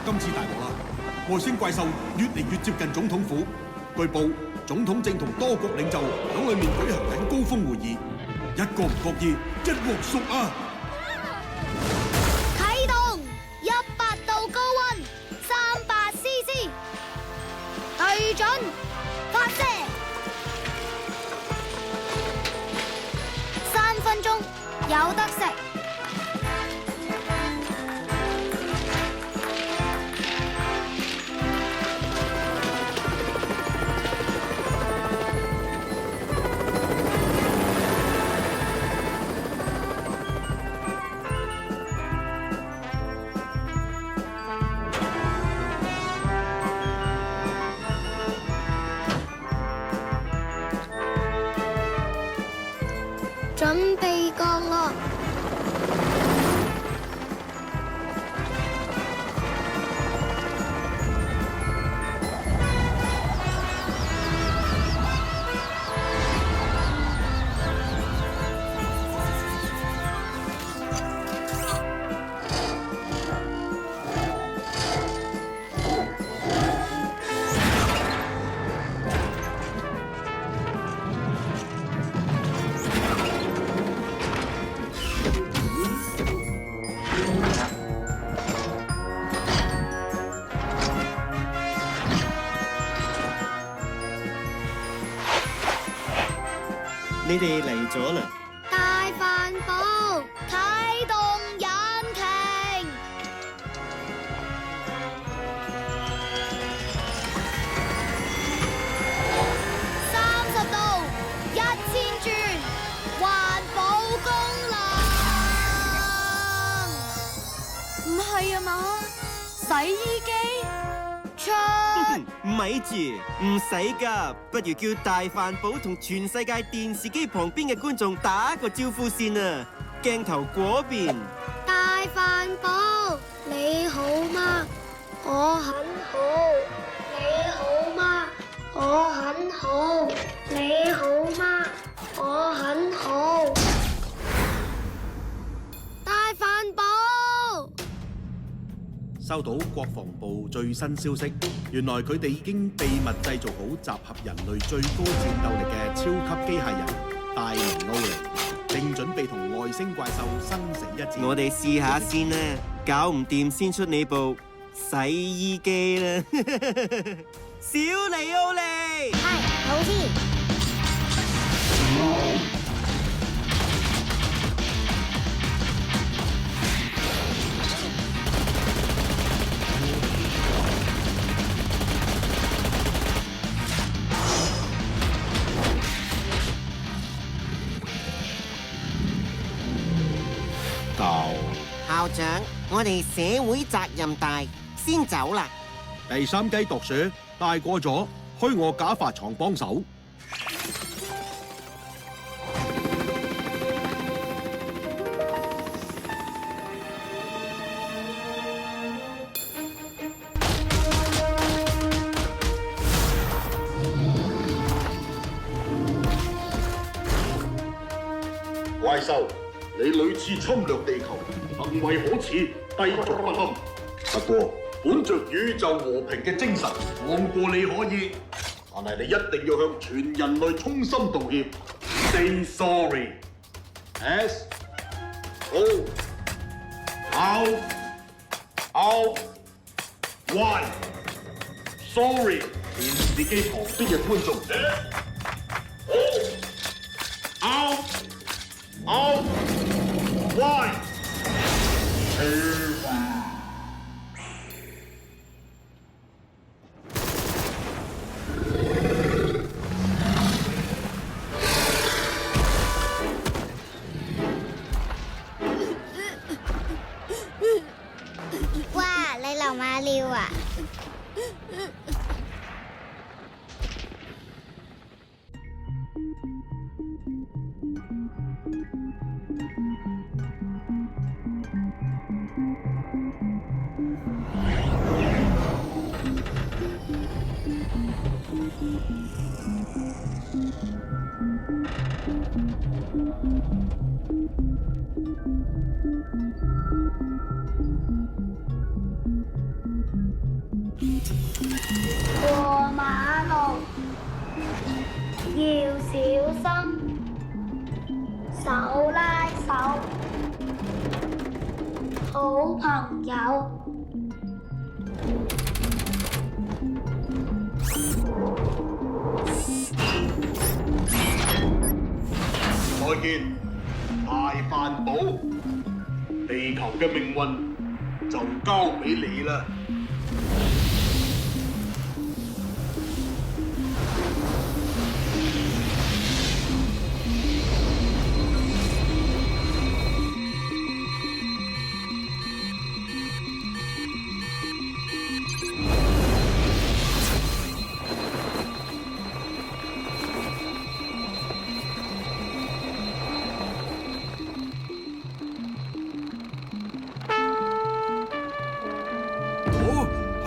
今次大鑊啦！外星怪獸越嚟越接近總統府，據報總統正同多國領袖響裏面舉行緊高峰會議，一個唔覺意一鑊熟啊！啟動100度高溫300cc， 對準發射，3分鐘有得食。未降落。你哋嚟咗啦！大帆布啟動引擎，30度1000轉，環保功能。唔係啊嘛，洗衣機出。咪住，唔使噶，不如叫大帆布同全世界電視機旁邊嘅觀眾打個招呼先啊！鏡頭嗰邊，大帆布你好嗎？我很好。你好嗎？我很好。你好嗎？我很好。大帆布。收到國防部最新消息，原來佢哋已經秘密製造好集合人類最高戰鬥力嘅超級機械人大明奧尼，正準備同外星怪獸生死一戰。我哋試下先啦，搞唔掂先出你部洗衣機啦！小尼奧尼，係老師。校長，我哋社會責任大，先走啦。第3雞讀書大過咗，開我假髮廠幫手。怪獸，你屢次侵略地球，行為可恥，低俗不堪。不過，本着宇宙和平嘅精神，放過你可以，但係你一定要向全人類衷心道歉。Say sorry. S O R Y. Sorry， 電視機旁邊嘅觀眾。O Y。哇！你流馬尿啊！過馬路要小心，手拉手，好朋友。再見，大飯寶，地球嘅命運就交俾你啦。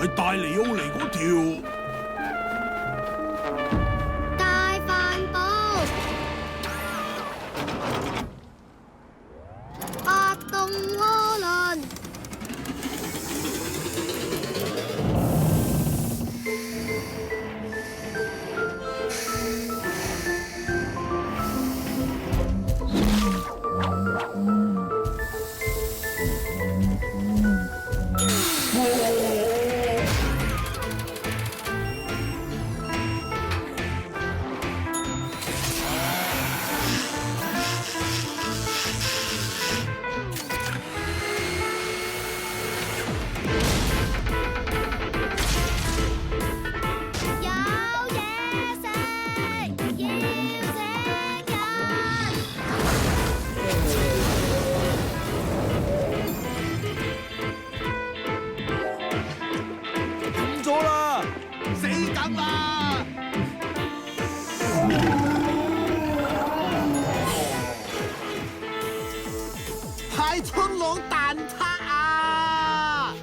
係大尼奧尼嗰條。大帆布，發動渦輪。係春朗蛋撻啊！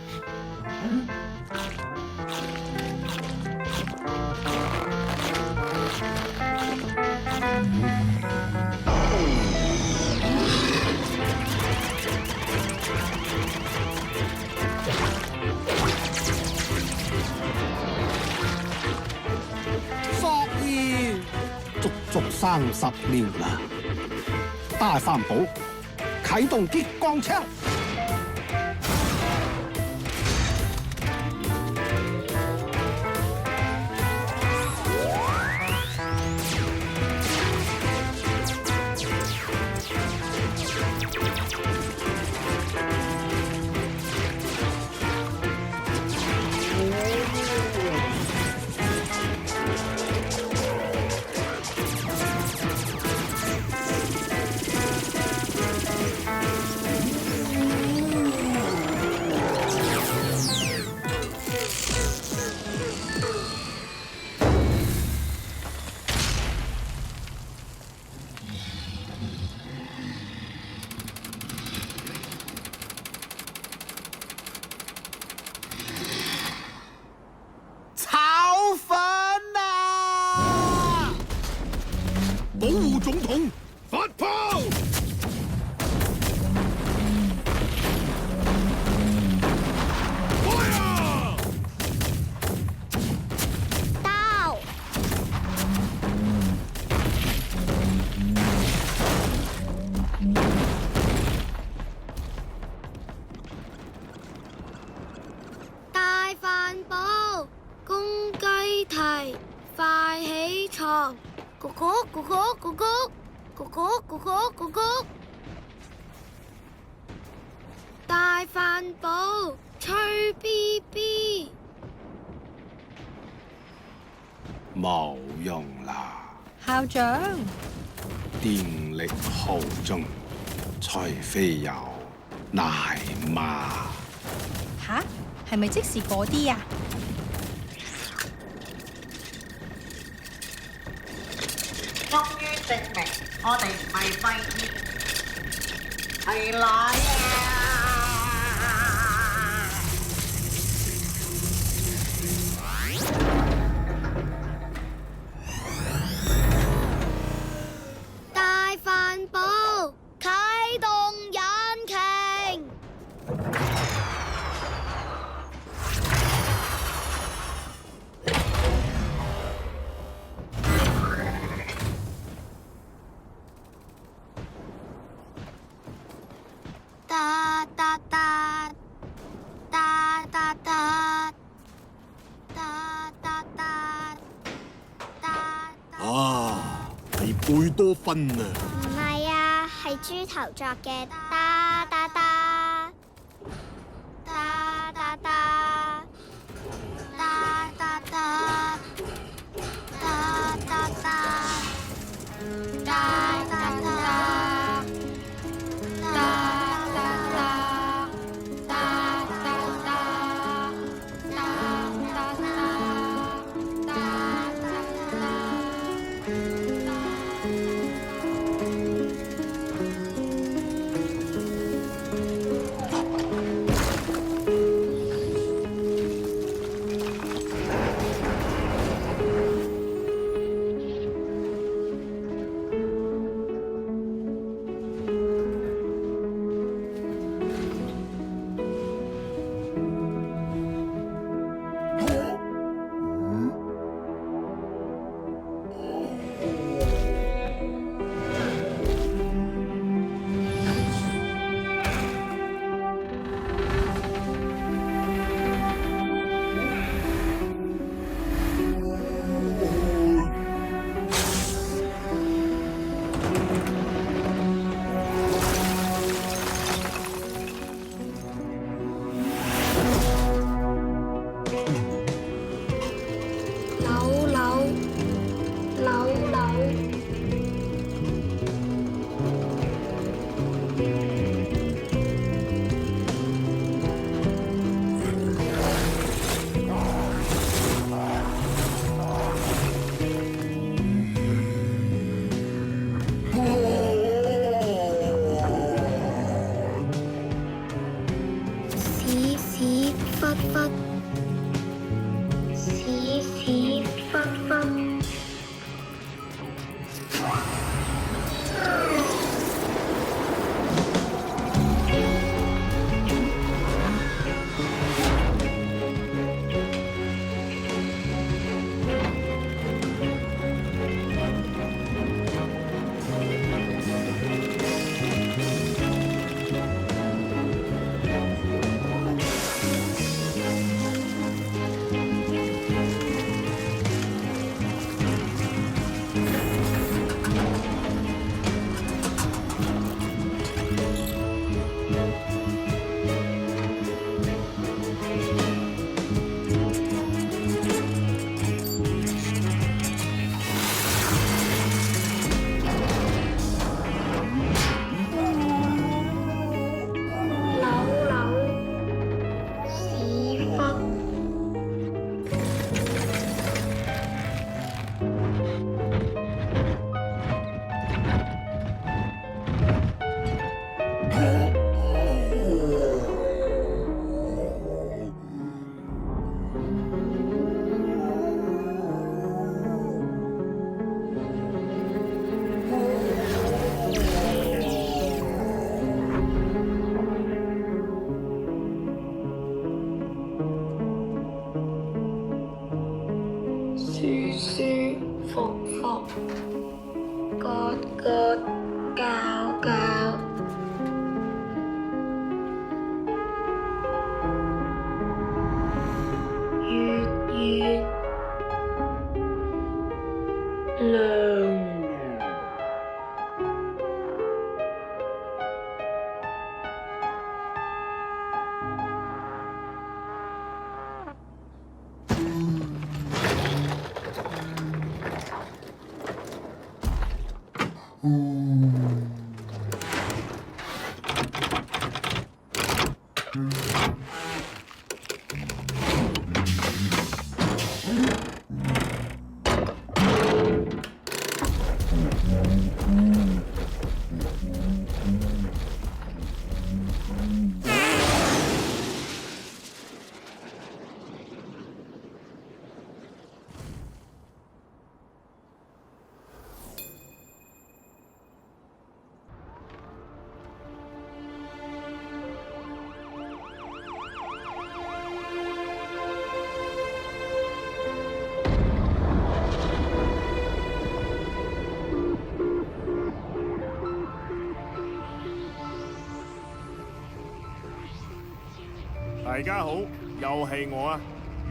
所以足足30年啦，大帆布啟動激光槍。炒粉啊！保護總統，發炮！刀，大帆布，公雞啼，快起床，咕咕咕咕咕咕，咕咕咕咕咕咕。大帆布，吹 BB。冇用啦，校長，電力耗盡，除非有奶媽。吓？係咪即是嗰啲啊？終於證明我哋唔係廢鐵，係奶啊！大帆布，啟動引擎。噠噠噠，噠噠噠，噠噠噠，噠。啊，係貝多芬啊！唔係啊，係豬頭作嘅噠噠噠，噠噠噠，噠噠噠，噠噠噠，噠噠噠。屎屎忽忽，屎屎忽忽。舒舒服服，割割教教，月月亮。大家好，又係我啊！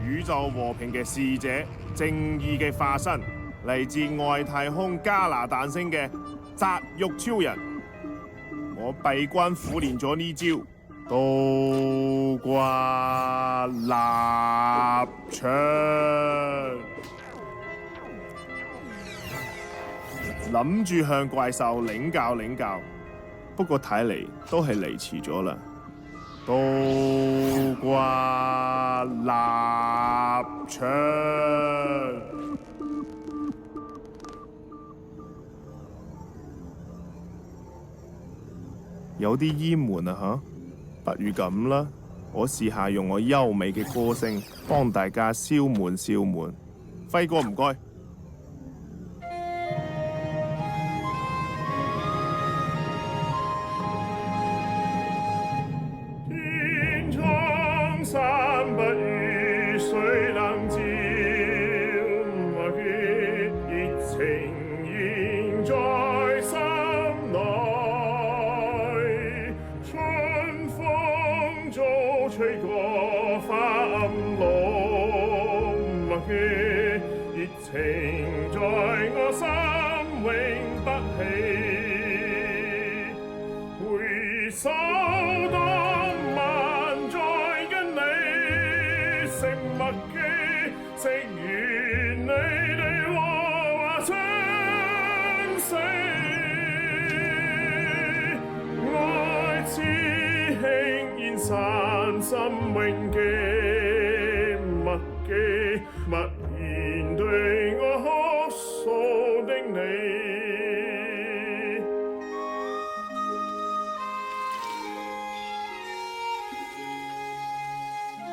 宇宙和平嘅使者，正義嘅化身，嚟自外太空加拿大星嘅雜肉超人。我閉關苦練咗呢招倒掛立槍，諗住向怪獸領教領教，不過睇嚟都係嚟遲咗啦。倒掛立槍，有啲淹悶啊吓，不如咁啦，我試下用我優美嘅歌聲幫大家消悶消悶。輝哥唔該。山不語，水冷照，我嘅熱情現在心內。春風早吹過花暗綠，我嘅熱情在我心永不棄。回首當晚再跟你食麥記，食完你哋話相死。心永記，默記默然對我哭訴的你。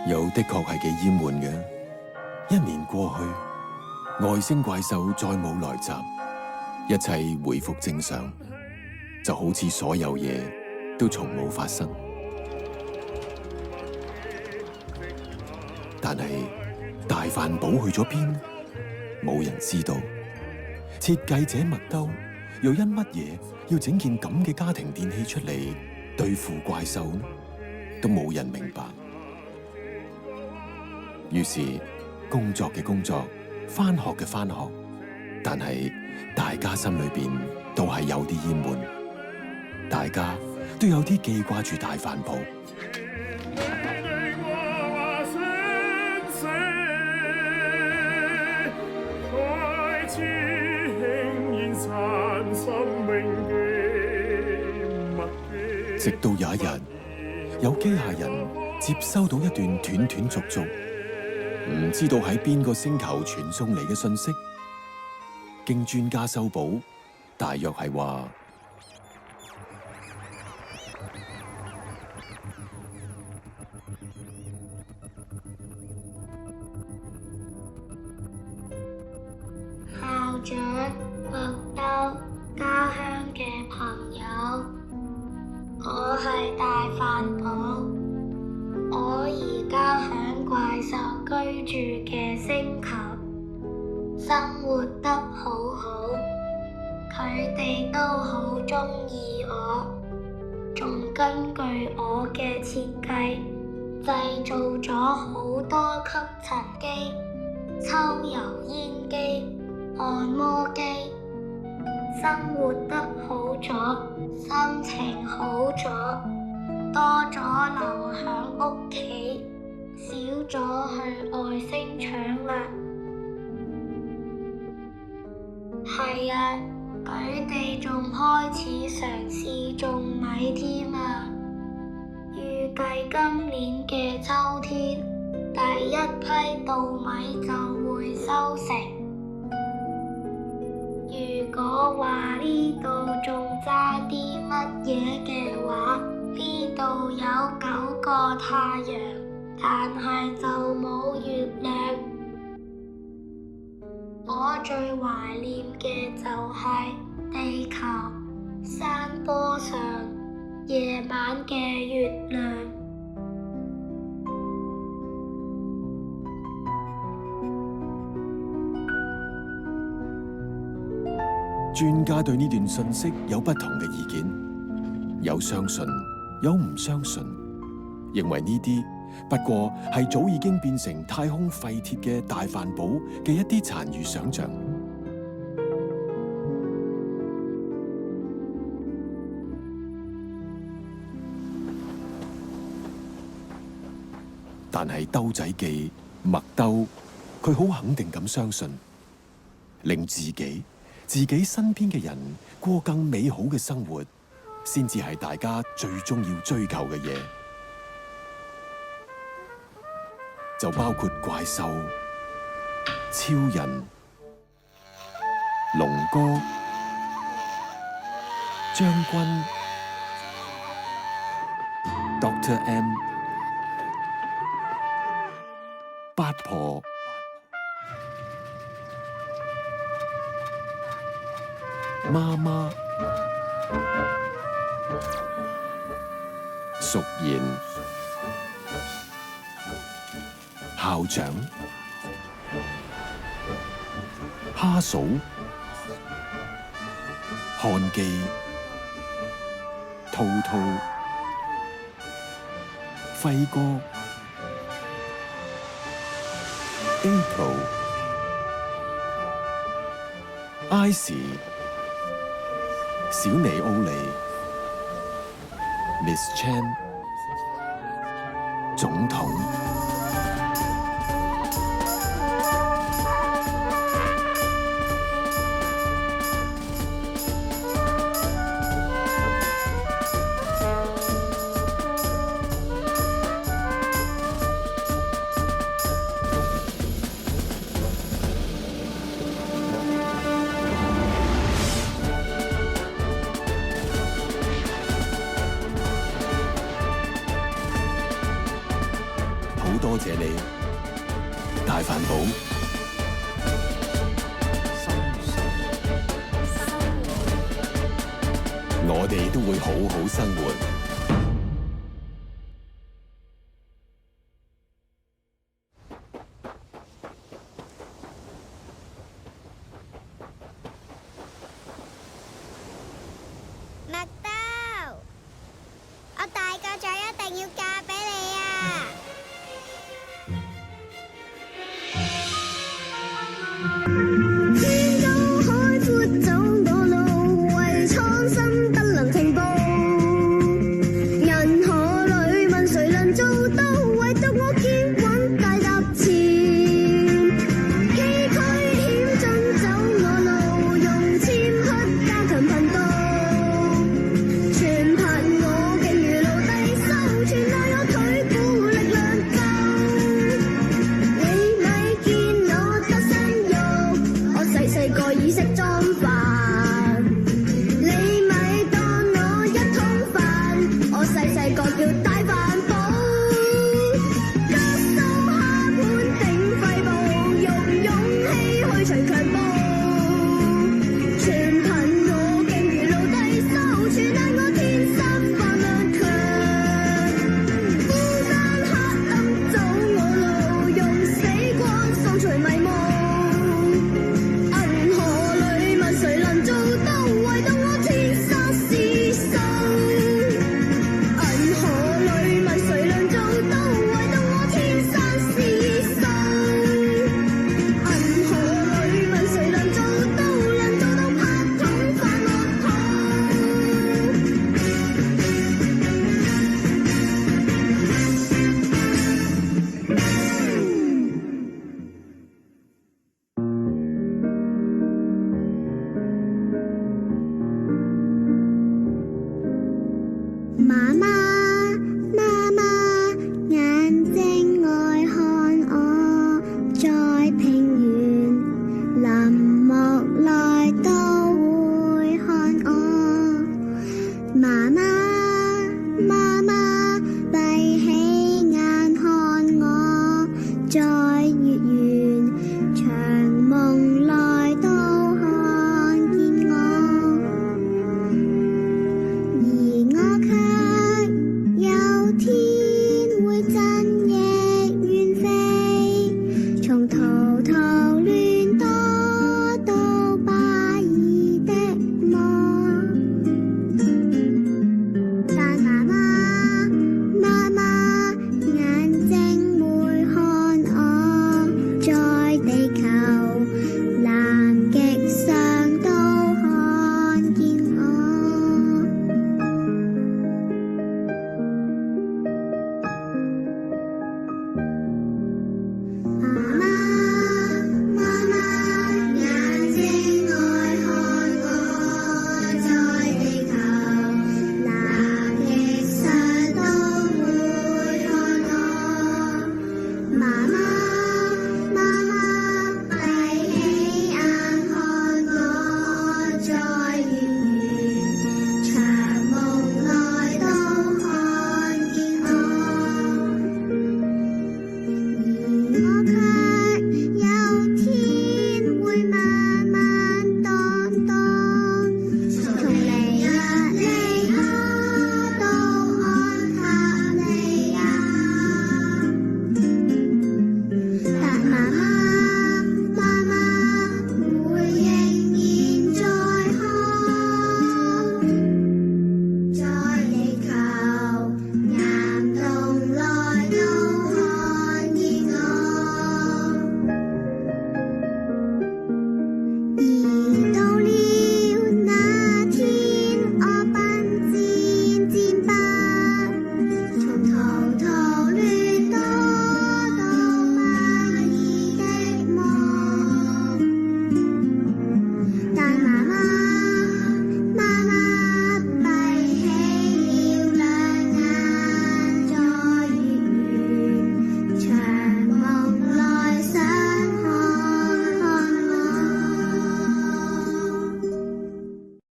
有的確係幾厭悶嘅。一年過去，外星怪獸再冇來襲，一切回復正常，就好似所有嘢都從冇發生。但係大飯堡去咗邊？冇人知道。設計者麥兜又因乜嘢要整件咁嘅家庭電器出嚟對付怪獸呢？都冇人明白。於是工作嘅工作，返學嘅返學，但係大家心裏邊都係有啲厭悶，大家都有啲記掛住大飯堡。直到有一日，有機械人接收到一段斷斷續續，唔知道喺邊個星球傳送嚟嘅信息，經專家修補，大約係話校長麥兜，家鄉嘅朋友，我係大飯堡。我而家響怪獸居住嘅星球，生活得好好，佢哋都好鍾意我，仲根據我嘅設計製造咗好多吸塵機、抽油煙機、按摩機，生活得好咗，心情好咗。多咗留響屋企，少咗去外星搶啦。係啊，佢哋仲開始嘗試種米添啊！預計今年嘅秋天，第一批稻米就會收成。如果話呢度仲差啲乜嘢嘅話，呢度有9個太陽，但係就冇月亮。我最懷念嘅就係地球山坡上夜晚嘅月亮。專家對呢段信息有不同嘅意見，有相信，有唔相信，認為呢啲不過係早已經變成太空廢鐵嘅大飯堡嘅一啲殘餘想像。但係兜仔記麥兜，佢好肯定咁相信，令自己身邊嘅人過更美好嘅生活，先至係大家最終要追求嘅嘢，就包括怪獸、超人、龍哥、將軍、Dr. M、八婆、媽媽、淑賢、校長、蝦嫂、漢記、兔兔、輝哥、April、Icy、小尼奧利、Miss Chan、總統。多謝你，大飯寶。我哋都會好好生活。麥兜，我大個咗一定要嫁俾你啊！天高海闊走我路，為蒼生不能停步。人海裏問誰能做到，唯獨我堅穩大踏前。崎嶇險峻走我路，用鉛筆加強頻道。全憑我勁如奴隸獸，全賴我腿骨力量夠。你咪見我得身肉，我細個已識裝飯。你咪當我一桶飯，我細個叫